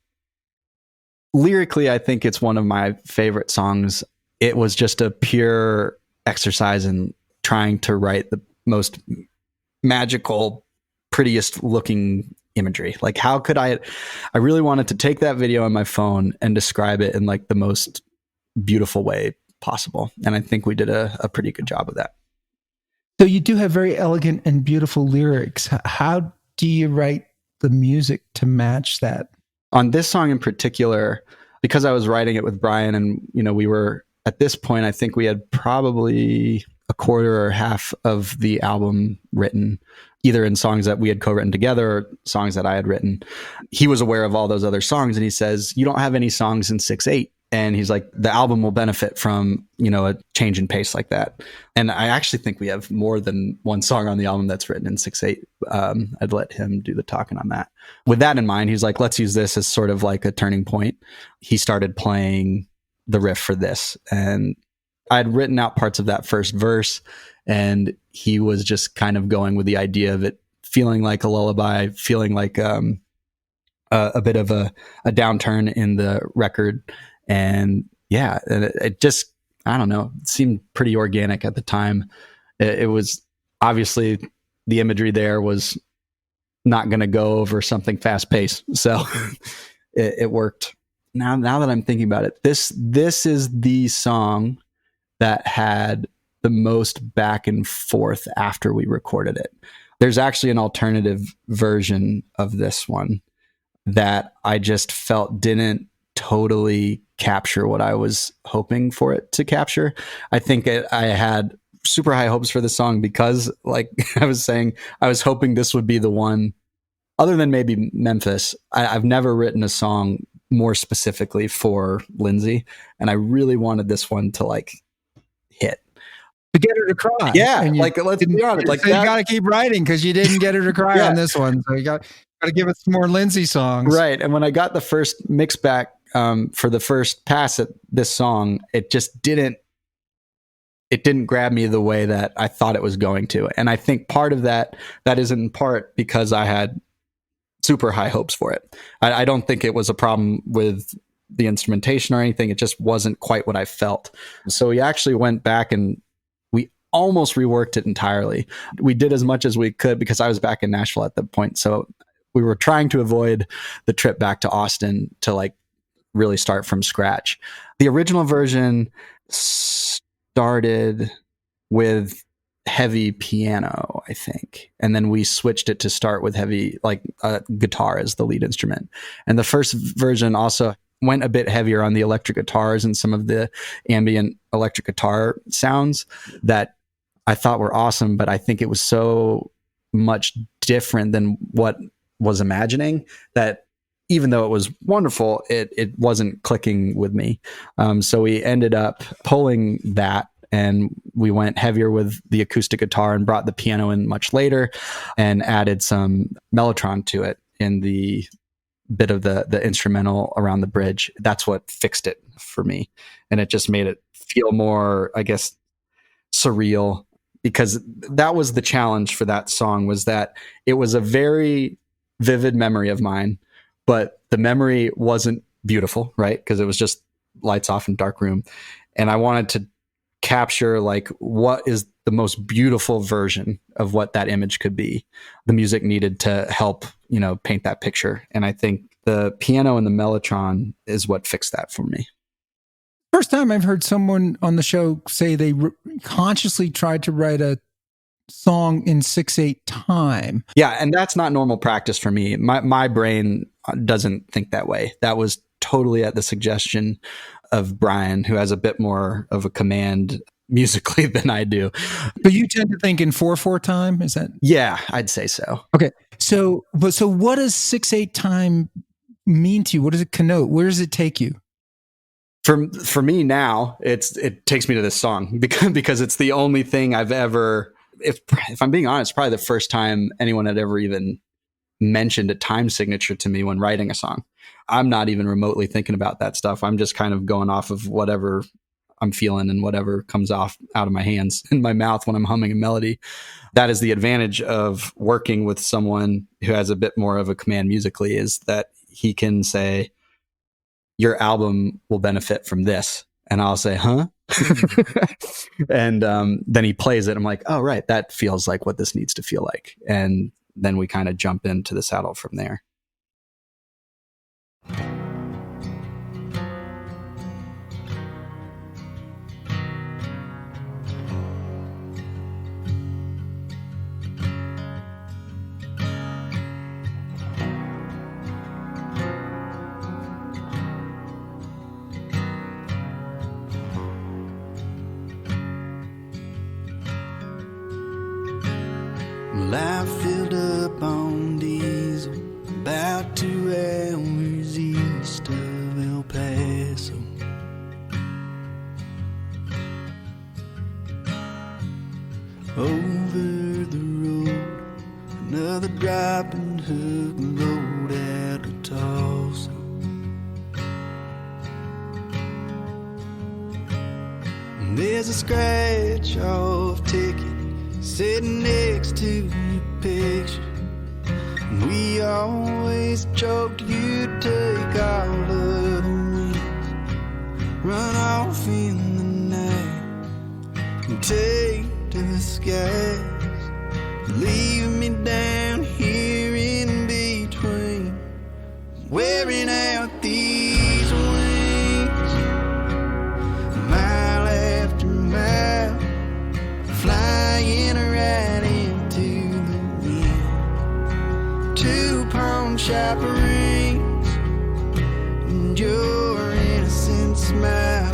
Lyrically, I think it's one of my favorite songs. It was just a pure exercise in trying to write the most magical, prettiest looking imagery. Like, how could I really wanted to take that video on my phone and describe it in like the most beautiful way possible. And I think we did a pretty good job of that. so you do have very elegant and beautiful lyrics. How do you write the music to match that? On this song in particular, because I was writing it with Brian and, you know, we were at this point, I think we had probably a quarter or half of the album written, either in songs that we had co-written together or songs that I had written. He was aware of all those other songs and he says, you don't have any songs in 6/8. And he's like, the album will benefit from, you know, a change in pace like that. And I actually think we have more than one song on the album that's written in 6/8. I'd let him do the talking on that. With that in mind, he's like, let's use this as sort of like a turning point. He started playing the riff for this. And I'd written out parts of that first verse and he was just kind of going with the idea of it feeling like a lullaby, feeling like a bit of a downturn in the record. And yeah, it just, I don't know, it seemed pretty organic at the time. It was obviously the imagery there was not going to go over something fast paced. So it worked. Now that I'm thinking about it, this is the song that had the most back and forth after we recorded it. There's actually an alternative version of this one that I just felt didn't totally capture what I was hoping for it to capture. I think I had super high hopes for the song because, like I was saying, I was hoping this would be the one, other than maybe Memphis. I've never written a song more specifically for Lindsay, and I really wanted this one to like hit. To get her to cry. Yeah, like let's be honest. Like so you got to keep writing because you didn't get her to cry on this one. So you got to give us some more Lindsay songs. Right. And when I got the first mix back for the first pass at this song, it just didn't grab me the way that I thought it was going to. And I think part of that is in part because I had super high hopes for it. I don't think it was a problem with the instrumentation or anything. It just wasn't quite what I felt. So we actually went back and we almost reworked it entirely. We did as much as we could because I was back in Nashville at that point. So we were trying to avoid the trip back to Austin to like really start from scratch. The original version started with heavy piano, I think. And then we switched it to start with heavy, like guitar as the lead instrument. And the first version also went a bit heavier on the electric guitars and some of the ambient electric guitar sounds that I thought were awesome, but I think it was so much different than what was imagining that even though it was wonderful, it wasn't clicking with me. So we ended up pulling that and we went heavier with the acoustic guitar and brought the piano in much later and added some mellotron to it in the bit of the instrumental around the bridge. That's what fixed it for me. And it just made it feel more, I guess, surreal, because that was the challenge for that song, was that it was a very vivid memory of mine, but the memory wasn't beautiful, right? Because it was just lights off in dark room. And I wanted to capture like what is the most beautiful version of what that image could be. The music needed to help, paint that picture. And I think the piano and the mellotron is what fixed that for me. First time I've heard someone on the show say they consciously tried to write a song in 6/8 time. Yeah, and that's not normal practice for me. My brain doesn't think that way. That was totally at the suggestion of Brian, who has a bit more of a command musically than I do. But you tend to think in 4/4 time? Is that? Yeah, I'd say so. Okay. So what does 6/8 time mean to you? What does it connote? Where does it take you? For me now, it takes me to this song because it's the only thing I've ever, if I'm being honest, probably the first time anyone had ever even mentioned a time signature to me when writing a song. I'm not even remotely thinking about that stuff. I'm just kind of going off of whatever I'm feeling and whatever comes out of my hands in my mouth when I'm humming a melody. That is the advantage of working with someone who has a bit more of a command musically, is that he can say, your album will benefit from this. And I'll say, huh? And then he plays it. I'm like, oh, right. That feels like what this needs to feel like. And then we kind of jump into the saddle from there. Life filled up on diesel, about 2 hours east of El Paso. Over the road, another drop and hook load out of Tulsa. And there's a scratch off ticket sitting next to your picture. And we always joked you'd take all of the wings, run off in the night, and take to the skies, leave me down here in between, wearing out these wings, mile after mile, flying right into the wind. 2 pawn shop rings and your innocent smile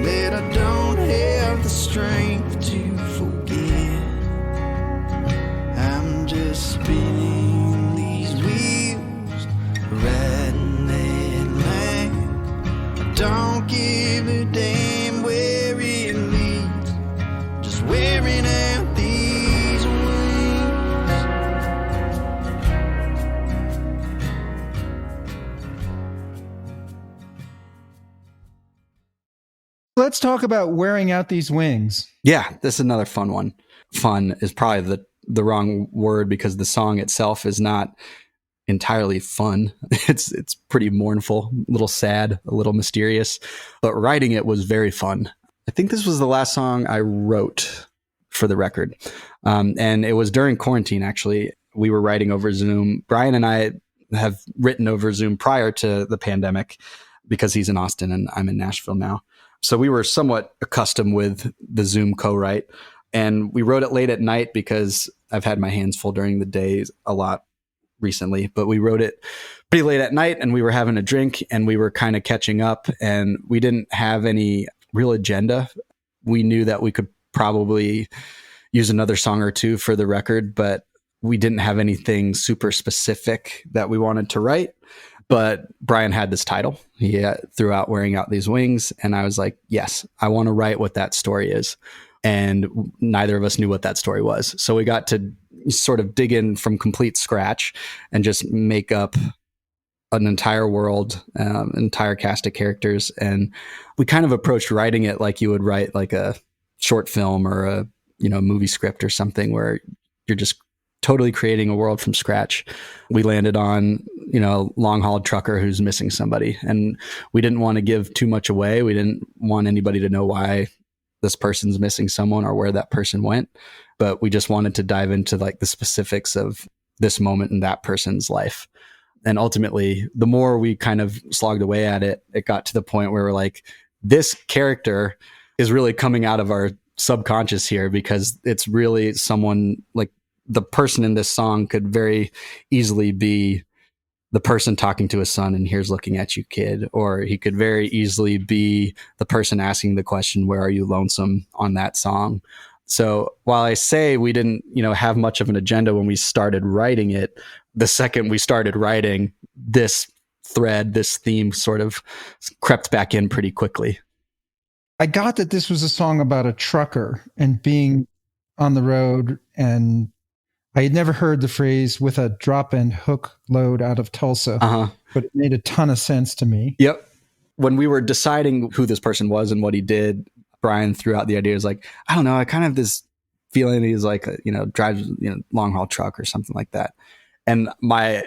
that I don't have the strength to forget. I'm just spinning these wheels, riding that line. I don't give a damn where it leads, just wearing out these wings. Let's talk about wearing out these wings. Yeah, this is another fun one. Fun is probably the wrong word, because the song itself is not entirely fun. It's pretty mournful, a little sad, a little mysterious, but writing it was very fun. I think this was the last song I wrote for the record. And it was during quarantine, actually. We were writing over Zoom. Brian and I have written over Zoom prior to the pandemic because he's in Austin and I'm in Nashville now. So we were somewhat accustomed with the Zoom co-write, and we wrote it late at night because I've had my hands full during the days a lot recently, but we wrote it pretty late at night and we were having a drink and we were kind of catching up, and we didn't have any real agenda. We knew that we could probably use another song or two for the record, but we didn't have anything super specific that we wanted to write. But Brian had this title. He threw out Wearing Out These Wings. And I was like, yes, I want to write what that story is. And neither of us knew what that story was. So we got to sort of dig in from complete scratch and just make up an entire world, entire cast of characters. And we kind of approached writing it like you would write like a short film or a movie script or something, where you're just totally creating a world from scratch. We landed on, long haul trucker who's missing somebody. And we didn't want to give too much away. We didn't want anybody to know why this person's missing someone or where that person went. But we just wanted to dive into like the specifics of this moment in that person's life. And ultimately, the more we kind of slogged away at it, it got to the point where we're like, this character is really coming out of our subconscious here, because it's really someone like the person in this song could very easily be the person talking to his son and here's looking at you, kid. Or he could very easily be the person asking the question, where are you lonesome, on that song. So while I say we didn't, have much of an agenda when we started writing it, the second we started writing, this thread, this theme sort of crept back in pretty quickly. I got that this was a song about a trucker and being on the road, and I had never heard the phrase with a drop and hook load out of Tulsa, but it made a ton of sense to me. Yep. When we were deciding who this person was and what he did, Brian threw out the idea. It was like, I don't know, I kind of have this feeling he's like, drives, long haul truck or something like that. And my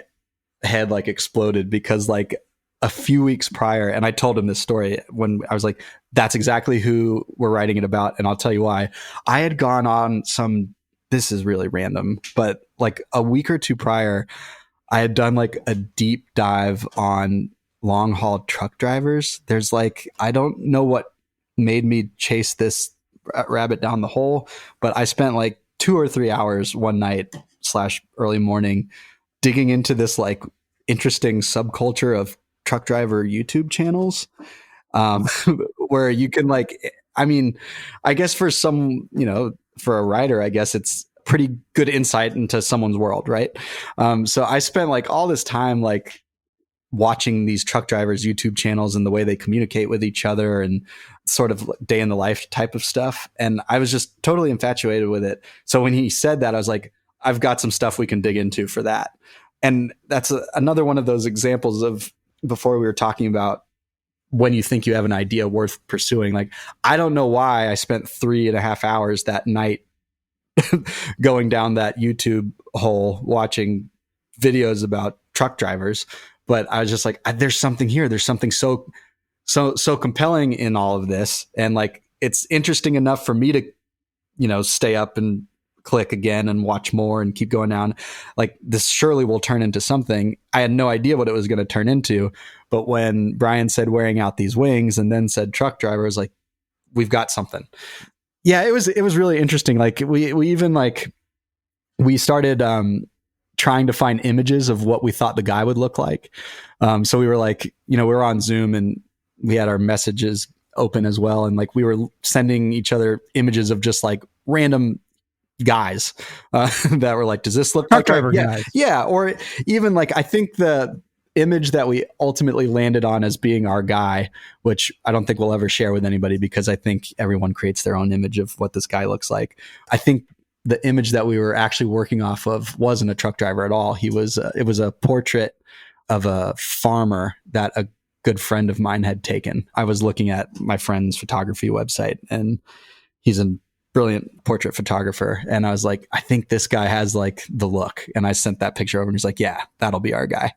head like exploded, because like a few weeks prior, and I told him this story when I was like, that's exactly who we're writing it about. And I'll tell you why. I had gone on this is really random, but like a week or two prior, I had done like a deep dive on long haul truck drivers. There's like, I don't know what made me chase this rabbit down the hole, but I spent like 2 or 3 hours one night / early morning digging into this like interesting subculture of truck driver YouTube channels, where you can like, I guess for some, for a writer, I guess it's pretty good insight into someone's world. Right. So I spent like all this time, like watching these truck drivers YouTube channels and the way they communicate with each other and sort of day in the life type of stuff. And I was just totally infatuated with it. So when he said that, I was like, I've got some stuff we can dig into for that. And that's another one of those examples of, before we were talking about when you think you have an idea worth pursuing. Like, I don't know why I spent 3.5 hours that night going down that YouTube hole watching videos about truck drivers, but I was just like, there's something here. There's something so compelling in all of this. And like, it's interesting enough for me to, stay up and click again and watch more and keep going down. Like, this surely will turn into something. I had no idea what it was going to turn into. But when Brian said wearing out these wings and then said truck driver, I was like, we've got something. Yeah, it was really interesting. Like we even like, we started trying to find images of what we thought the guy would look like. So we were like, we were on Zoom and we had our messages open as well. And like, we were sending each other images of just like random guys that were like, does this look like driver guys? Yeah. Or even like, I think the image that we ultimately landed on as being our guy, which I don't think we'll ever share with anybody, because I think everyone creates their own image of what this guy looks like. I think the image that we were actually working off of wasn't a truck driver at all. It was a portrait of a farmer that a good friend of mine had taken. I was looking at my friend's photography website, and he's a brilliant portrait photographer. And I was like, I think this guy has like the look. And I sent that picture over and he's like, yeah, that'll be our guy.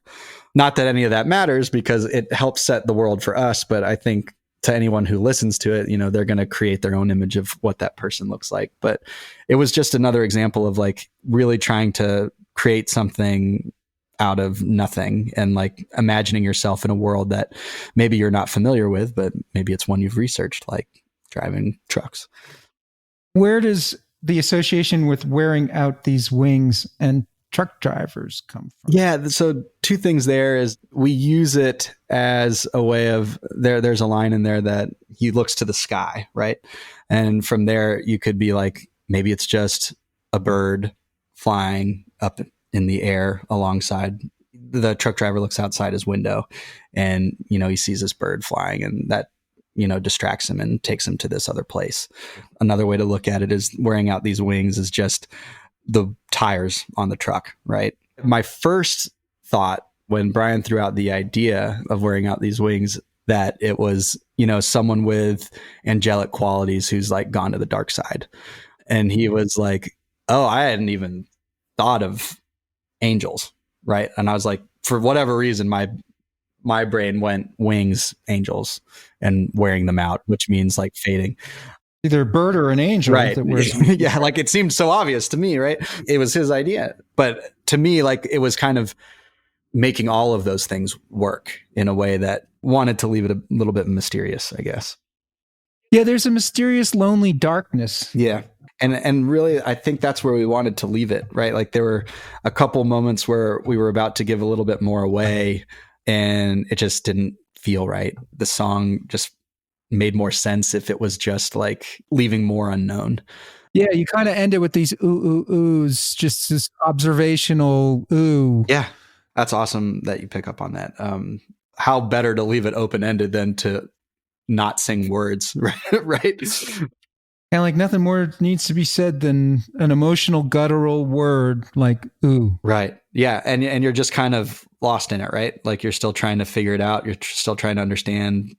Not that any of that matters, because it helps set the world for us. But I think to anyone who listens to it, they're going to create their own image of what that person looks like. But it was just another example of like really trying to create something out of nothing and like imagining yourself in a world that maybe you're not familiar with, but maybe it's one you've researched, like driving trucks. Where does the association with wearing out these wings and truck drivers come from? Yeah. So 2 things there is we use it as a way of there's a line in there that he looks to the sky. Right. And from there you could be like, maybe it's just a bird flying up in the air alongside. The truck driver looks outside his window and, he sees this bird flying, and that, distracts him and takes him to this other place. Another way to look at it is wearing out these wings is just the tires on the truck, right? My first thought when Brian threw out the idea of wearing out these wings, that it was, someone with angelic qualities who's like gone to the dark side. And he was like, oh, I hadn't even thought of angels, right? And I was like, for whatever reason, my brain went wings, angels, and wearing them out, which means like fading. Either a bird or an angel Right. that wears Yeah. Like it seemed so obvious to me, right? It was his idea. But to me, like it was kind of making all of those things work in a way that wanted to leave it a little bit mysterious, I guess. Yeah, there's a mysterious, lonely darkness. Yeah. And really, I think that's where we wanted to leave it, right? Like there were a couple moments where we were about to give a little bit more away and it just didn't feel right. The song just made more sense if it was just like leaving more unknown. Yeah, you kind of end it with these ooh, ooh, oohs, just this observational ooh. Yeah. That's awesome that you pick up on that. How better to leave it open-ended than to not sing words, right? And like nothing more needs to be said than an emotional guttural word like ooh. Right. Yeah. And you're just kind of lost in it, right? Like you're still trying to figure it out. You're still trying to understand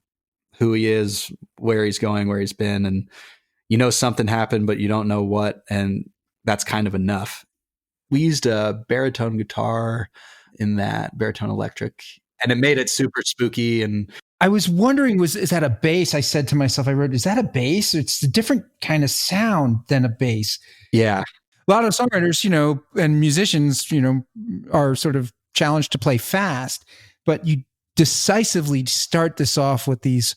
who he is, where he's going, where he's been. And you know something happened, but you don't know what. And that's kind of enough. We used a baritone guitar in that, baritone electric, and it made it super spooky. And I was wondering, is that a bass? I said to myself, I wrote, is that a bass? It's a different kind of sound than a bass. yeah. A lot of songwriters, and musicians, are sort of challenged to play fast, but you decisively start this off with these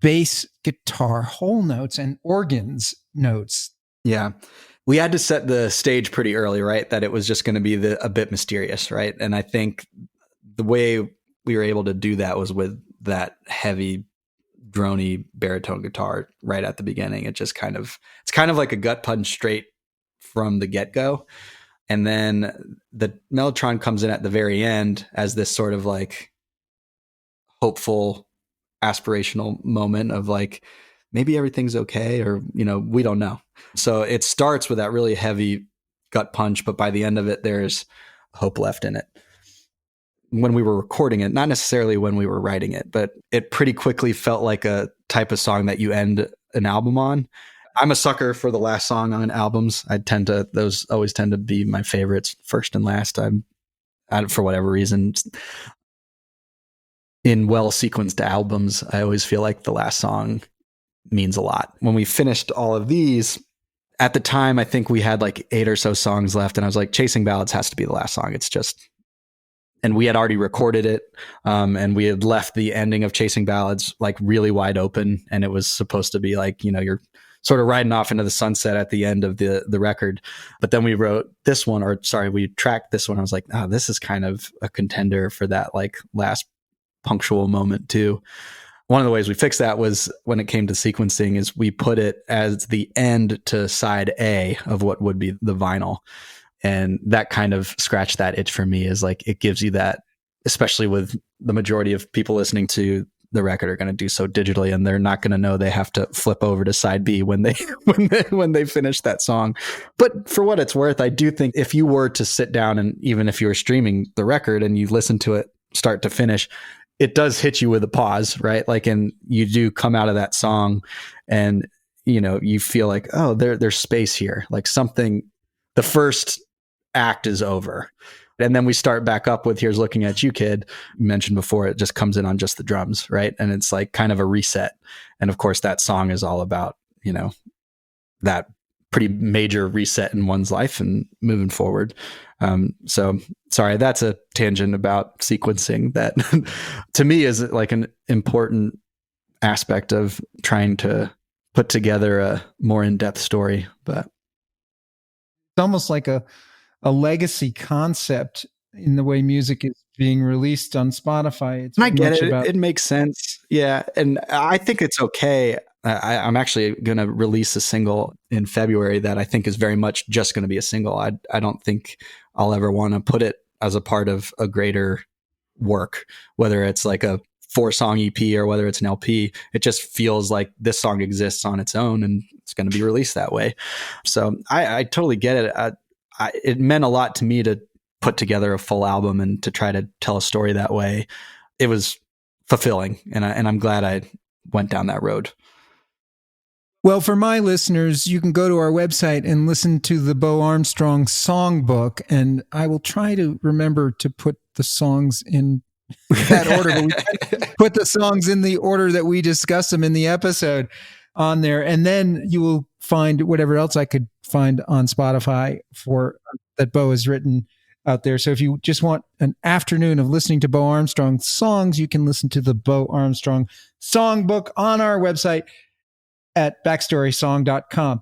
bass guitar whole notes and organs notes. Yeah. We had to set the stage pretty early, right? That it was just going to be a bit mysterious, right? And I think the way we were able to do that was with that heavy drony baritone guitar right at the beginning. It's kind of like a gut punch straight from the get-go. And then the mellotron comes in at the very end as this sort of like hopeful, aspirational moment of like, maybe everything's okay, or, we don't know. So it starts with that really heavy gut punch, but by the end of it, there's hope left in it. When we were recording it, not necessarily when we were writing it, but it pretty quickly felt like a type of song that you end an album on. I'm a sucker for the last song on albums. Those always tend to be my favorites, first and last. For whatever reason, in well-sequenced albums, I always feel like the last song means a lot. When we finished all of these, at the time, I think we had like 8 or so songs left, and I was like, Chasing Ballads has to be the last song. And we had already recorded it, and we had left the ending of Chasing Ballads like really wide open, and it was supposed to be like, you're sort of riding off into the sunset at the end of the record. But then we wrote this one, we tracked this one. I was like, oh, this is kind of a contender for that like last punctual moment too. One of the ways we fixed that was when it came to sequencing is we put it as the end to side A of what would be the vinyl. And that kind of scratched that itch for me, is like, it gives you that, especially with the majority of people listening to the record are going to do so digitally, and they're not going to know they have to flip over to side B when they finish that song. But for what it's worth, I do think if you were to sit down, and even if you were streaming the record and you listen to it start to finish, it does hit you with a pause, right? Like, and you do come out of that song and, you feel like, oh, there's space here. Like something, the first act is over. And then we start back up with Here's Looking at You, Kid. You mentioned before, it just comes in on just the drums, right? And it's like kind of a reset. And of course, that song is all about, that pretty major reset in one's life and moving forward. So sorry, that's a tangent about sequencing that to me is like an important aspect of trying to put together a more in-depth story. But it's almost like a legacy concept in the way music is being released on Spotify. I get it. It makes sense. Yeah. And I think it's okay. I'm actually going to release a single in February that I think is very much just going to be a single. I don't think I'll ever want to put it as a part of a greater work, whether it's like a 4-song EP or whether it's an LP. It just feels like this song exists on its own and it's going to be released that way. So I totally get it. It meant a lot to me to put together a full album and to try to tell a story that way. It was fulfilling, and I'm glad I went down that road. Well, for my listeners, you can go to our website and listen to the Bo Armstrong songbook, and I will try to remember to put the songs in that order, but we put the songs in the order that we discuss them in the episode on there, and then you will find whatever else I could find on Spotify for that Bo has written out there. So if you just want an afternoon of listening to Bo Armstrong songs, you can listen to the Bo Armstrong songbook on our website at backstorysong.com.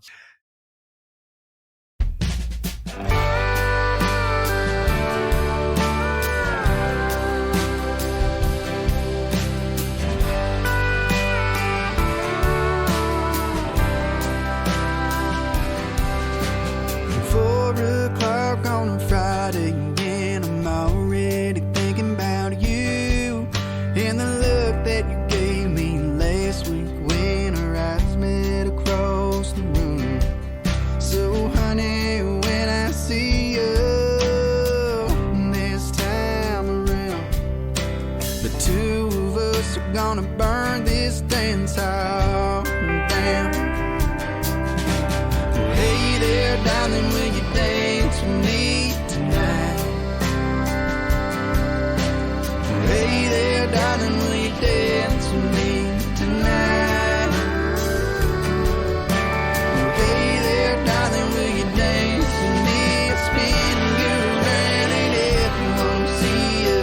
On a Friday again, I'm already thinking about you and the look that you gave me last week when our eyes met across the room. So honey, when I see you this time around, the two of us are gonna burn this dance hall down. Hey there, darling, will you dance with me tonight? Hey there, darling, will you dance with me tonight? Hey there, darling, will you dance with me? I'll spin you around and everyone will see you.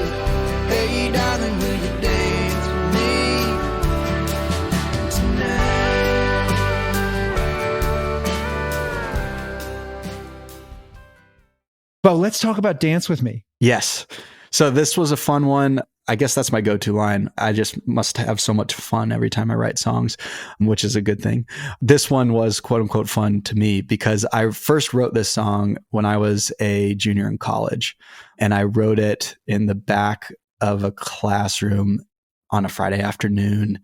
Hey darling, will you dance with me tonight? Bo, let's talk about Dance With Me. Yes. So this was a fun one. I guess that's my go-to line. I just must have so much fun every time I write songs, which is a good thing. This one was quote unquote fun to me because I first wrote this song when I was a junior in college, and I wrote it in the back of a classroom on a Friday afternoon.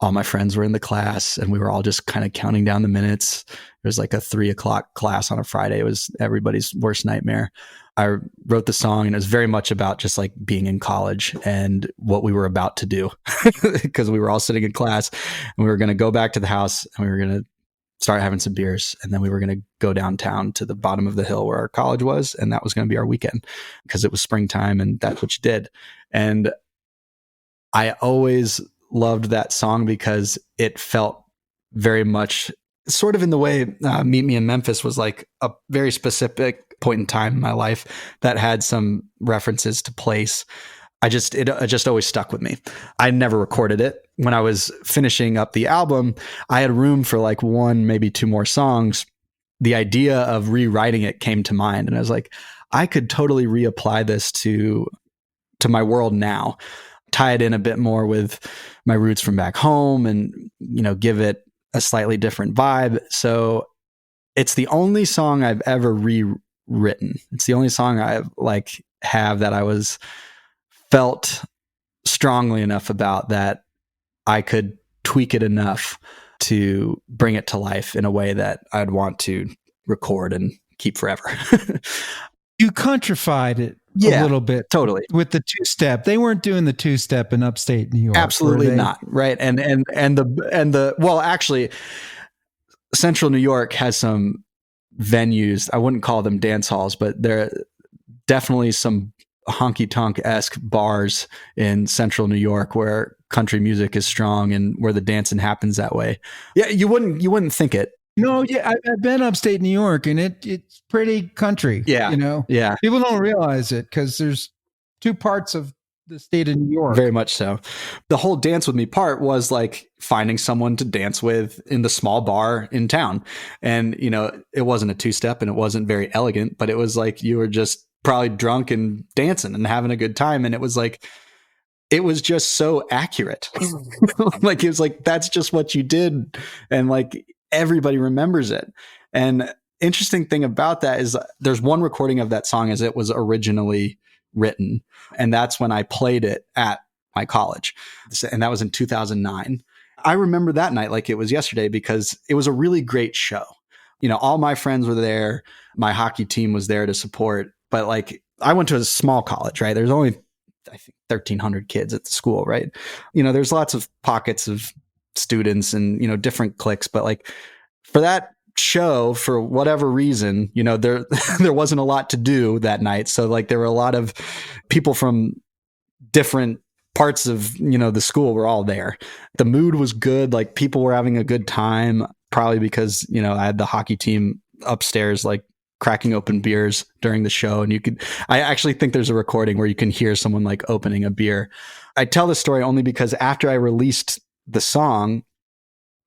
All my friends were in the class and we were all just kind of counting down the minutes. It was like a 3:00 class on a Friday. It was everybody's worst nightmare. I wrote the song and it was very much about just like being in college and what we were about to do because we were all sitting in class and we were going to go back to the house and we were going to start having some beers. And then we were going to go downtown to the bottom of the hill where our college was. And that was going to be our weekend because it was springtime and that's what you did. And I always loved that song because it felt very much sort of in the way Meet Me in Memphis was like a very specific point in time in my life that had some references to place. It just always stuck with me. I never recorded it. When I was finishing up the album, I had room for like one, maybe two more songs. The idea of rewriting it came to mind. And I was like, I could totally reapply this to my world now, tie it in a bit more with my roots from back home and, give it a slightly different vibe. So it's the only song I've ever rewritten. It's the only song I have that I felt strongly enough about that I could tweak it enough to bring it to life in a way that I'd want to record and keep forever. You countrified it a little bit. Totally. With the two-step. They weren't doing the two-step in upstate New York. Absolutely not. Right. Well, actually, Central New York has some venues. I wouldn't call them dance halls, but there are definitely some honky-tonk-esque bars in Central New York where country music is strong and where the dancing happens that way. Yeah, you wouldn't think it. No, yeah, I've been upstate New York and it's pretty country. Yeah. Yeah. People don't realize it because there's two parts of the state of New York. Very much so. The whole Dance With Me part was like finding someone to dance with in the small bar in town. And, it wasn't a two-step and it wasn't very elegant, but it was like you were just probably drunk and dancing and having a good time. And it was just so accurate. Like, it was like, that's just what you did. And like, everybody remembers it. And interesting thing about that is there's one recording of that song as it was originally written. And that's when I played it at my college. And that was in 2009. I remember that night like it was yesterday because it was a really great show. All my friends were there. My hockey team was there to support. But like, I went to a small college, right? There's only, I think, 1,300 kids at the school, right? There's lots of pockets of students and, different cliques. But like for that show, for whatever reason, there there wasn't a lot to do that night. So like there were a lot of people from different parts of, the school were all there. The mood was good. Like people were having a good time, probably because, I had the hockey team upstairs, like cracking open beers during the show. And I actually think there's a recording where you can hear someone like opening a beer. I tell this story only because after I released the song,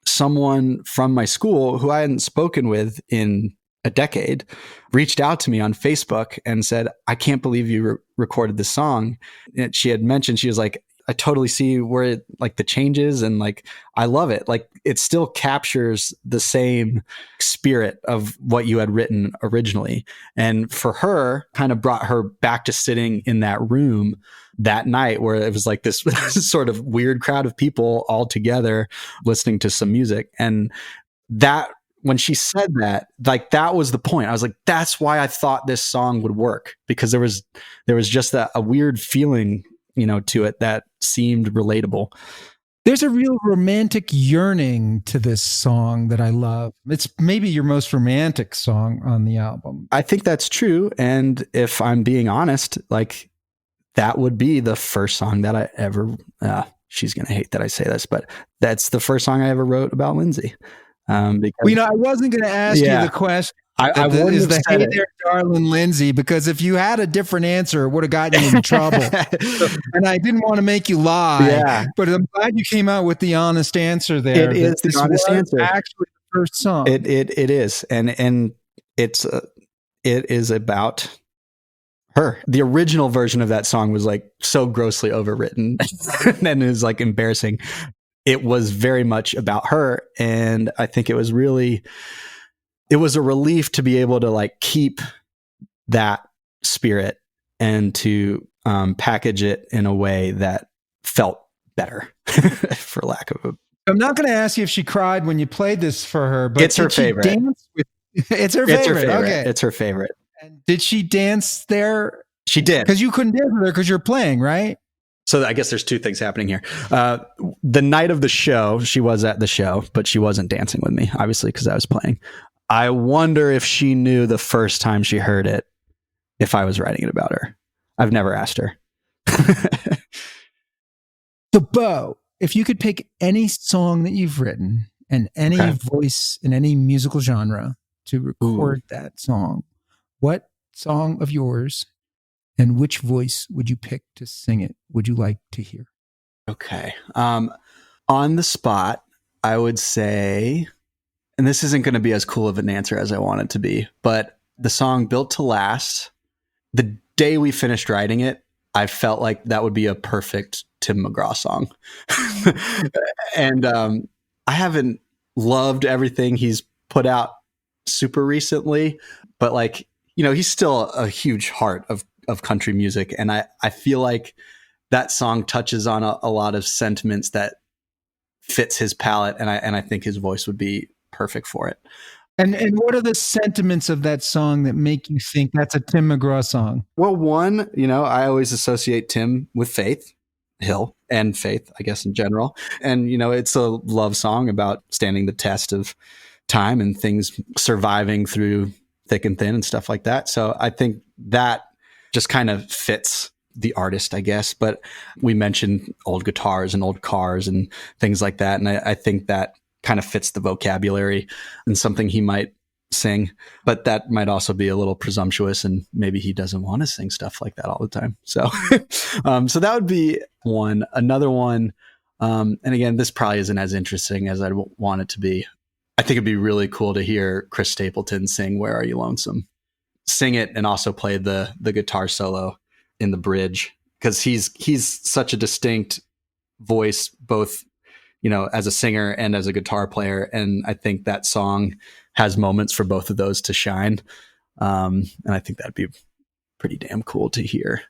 someone from my school who I hadn't spoken with in a decade reached out to me on Facebook and said, I can't believe you recorded this song. And she had mentioned, she was like, I totally see where it, like the changes, and like, I love it. Like it still captures the same spirit of what you had written originally. And for her, kind of brought her back to sitting in that room that night where it was like this sort of weird crowd of people all together listening to some music. And that, when she said that, like that was the point. I was like, that's why I thought this song would work, because there was just a weird feeling, to it that seemed relatable. There's a real romantic yearning to this song that I love. It's maybe your most romantic song on the album. I think that's true. And if I'm being honest, like that would be the first song that I ever, she's going to hate that I say this, but that's the first song I ever wrote about Lindsay. Because, I wasn't going to ask you the question. I wouldn't is have the said hey it. there, darling Lindsay, because if you had a different answer, it would have gotten you in trouble. And I didn't want to make you lie. Yeah. But I'm glad you came out with the honest answer there. It is the honest answer. Actually, the first song. It is, and it is about her. The original version of that song was like so grossly overwritten and is like embarrassing. It was very much about her, and I think it was a relief to be able to like keep that spirit and to package it in a way that felt better, for lack of a. I'm not going to ask you if she cried when you played this for her, but it's her favorite. It's her favorite. Okay, it's her favorite. And did she dance there? She did, because you couldn't dance with her because you're playing, right? So I guess there's two things happening here. The night of the show, she was at the show, but she wasn't dancing with me, obviously, because I was playing. I wonder if she knew the first time she heard it, if I was writing it about her. I've never asked her. So, Bo, if you could pick any song that you've written and any voice in any musical genre to record that song, what song of yours and which voice would you pick to sing it? Would you like to hear? Okay. On the spot, I would say, and this isn't going to be as cool of an answer as I want it to be, but the song Built to Last, the day we finished writing it, I felt like that would be a perfect Tim McGraw song. And I haven't loved everything he's put out super recently, but like, he's still a huge heart of country music. And I feel like that song touches on a lot of sentiments that fits his palette. And I think his voice would be perfect for it. And what are the sentiments of that song that make you think that's a Tim McGraw song? Well, one, I always associate Tim with Faith Hill and faith, I guess, in general. And, it's a love song about standing the test of time and things surviving through thick and thin and stuff like that. So I think that just kind of fits the artist, I guess. But we mentioned old guitars and old cars and things like that. And I think that kind of fits the vocabulary and something he might sing, but that might also be a little presumptuous, and maybe he doesn't want to sing stuff like that all the time. So, so that would be one. Another one, and again, this probably isn't as interesting as I'd want it to be. I think it'd be really cool to hear Chris Stapleton sing "Where Are You Lonesome," sing it, and also play the guitar solo in the bridge, because he's such a distinct voice, both as a singer and as a guitar player. And I think that song has moments for both of those to shine. And I think that'd be pretty damn cool to hear.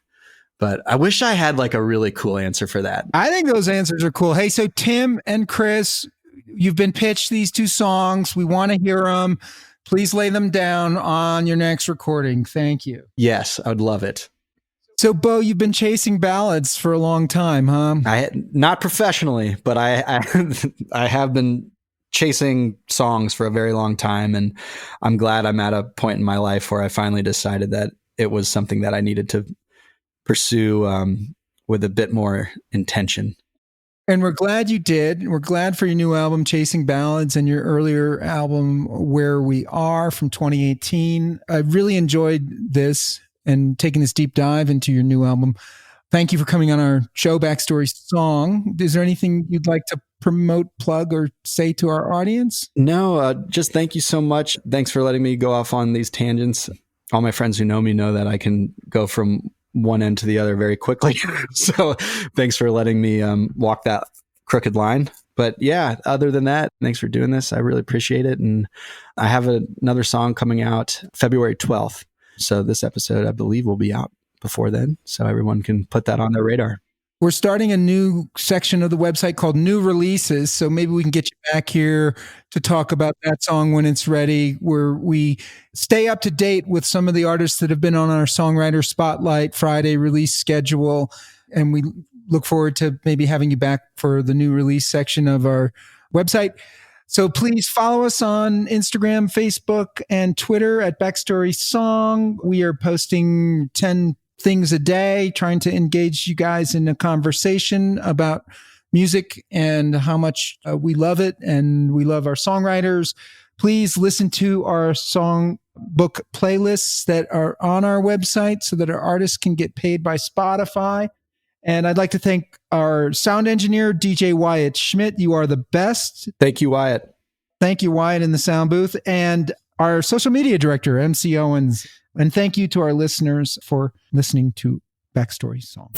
But I wish I had like a really cool answer for that. I think those answers are cool. Hey, so Tim and Chris, you've been pitched these two songs. We want to hear them. Please lay them down on your next recording. Thank you. Yes, I would love it. So, Bo, you've been chasing ballads for a long time, huh? Not professionally, but I have been chasing songs for a very long time, and I'm glad I'm at a point in my life where I finally decided that it was something that I needed to pursue with a bit more intention. And we're glad you did. We're glad for your new album, Chasing Ballads, and your earlier album, Where We Are, from 2018. I really enjoyed this and taking this deep dive into your new album. Thank you for coming on our show, Backstory Song. Is there anything you'd like to promote, plug, or say to our audience? No, just thank you so much. Thanks for letting me go off on these tangents. All my friends who know me know that I can go from one end to the other very quickly. So thanks for letting me walk that crooked line. But yeah, other than that, thanks for doing this. I really appreciate it. And I have another song coming out February 12th. So this episode, I believe, will be out before then. So everyone can put that on their radar. We're starting a new section of the website called New Releases. So maybe we can get you back here to talk about that song when it's ready, where we stay up to date with some of the artists that have been on our Songwriter Spotlight Friday release schedule. And we look forward to maybe having you back for the new release section of our website. So please follow us on Instagram, Facebook, and Twitter at Backstory Song. We are posting 10 things a day, trying to engage you guys in a conversation about music and how much we love it and we love our songwriters. Please listen to our songbook playlists that are on our website so that our artists can get paid by Spotify. And I'd like to thank our sound engineer, DJ Wyatt Schmidt. You are the best. Thank you, Wyatt. Thank you, Wyatt, in the sound booth. And our social media director, MC Owens. And thank you to our listeners for listening to Backstory Song.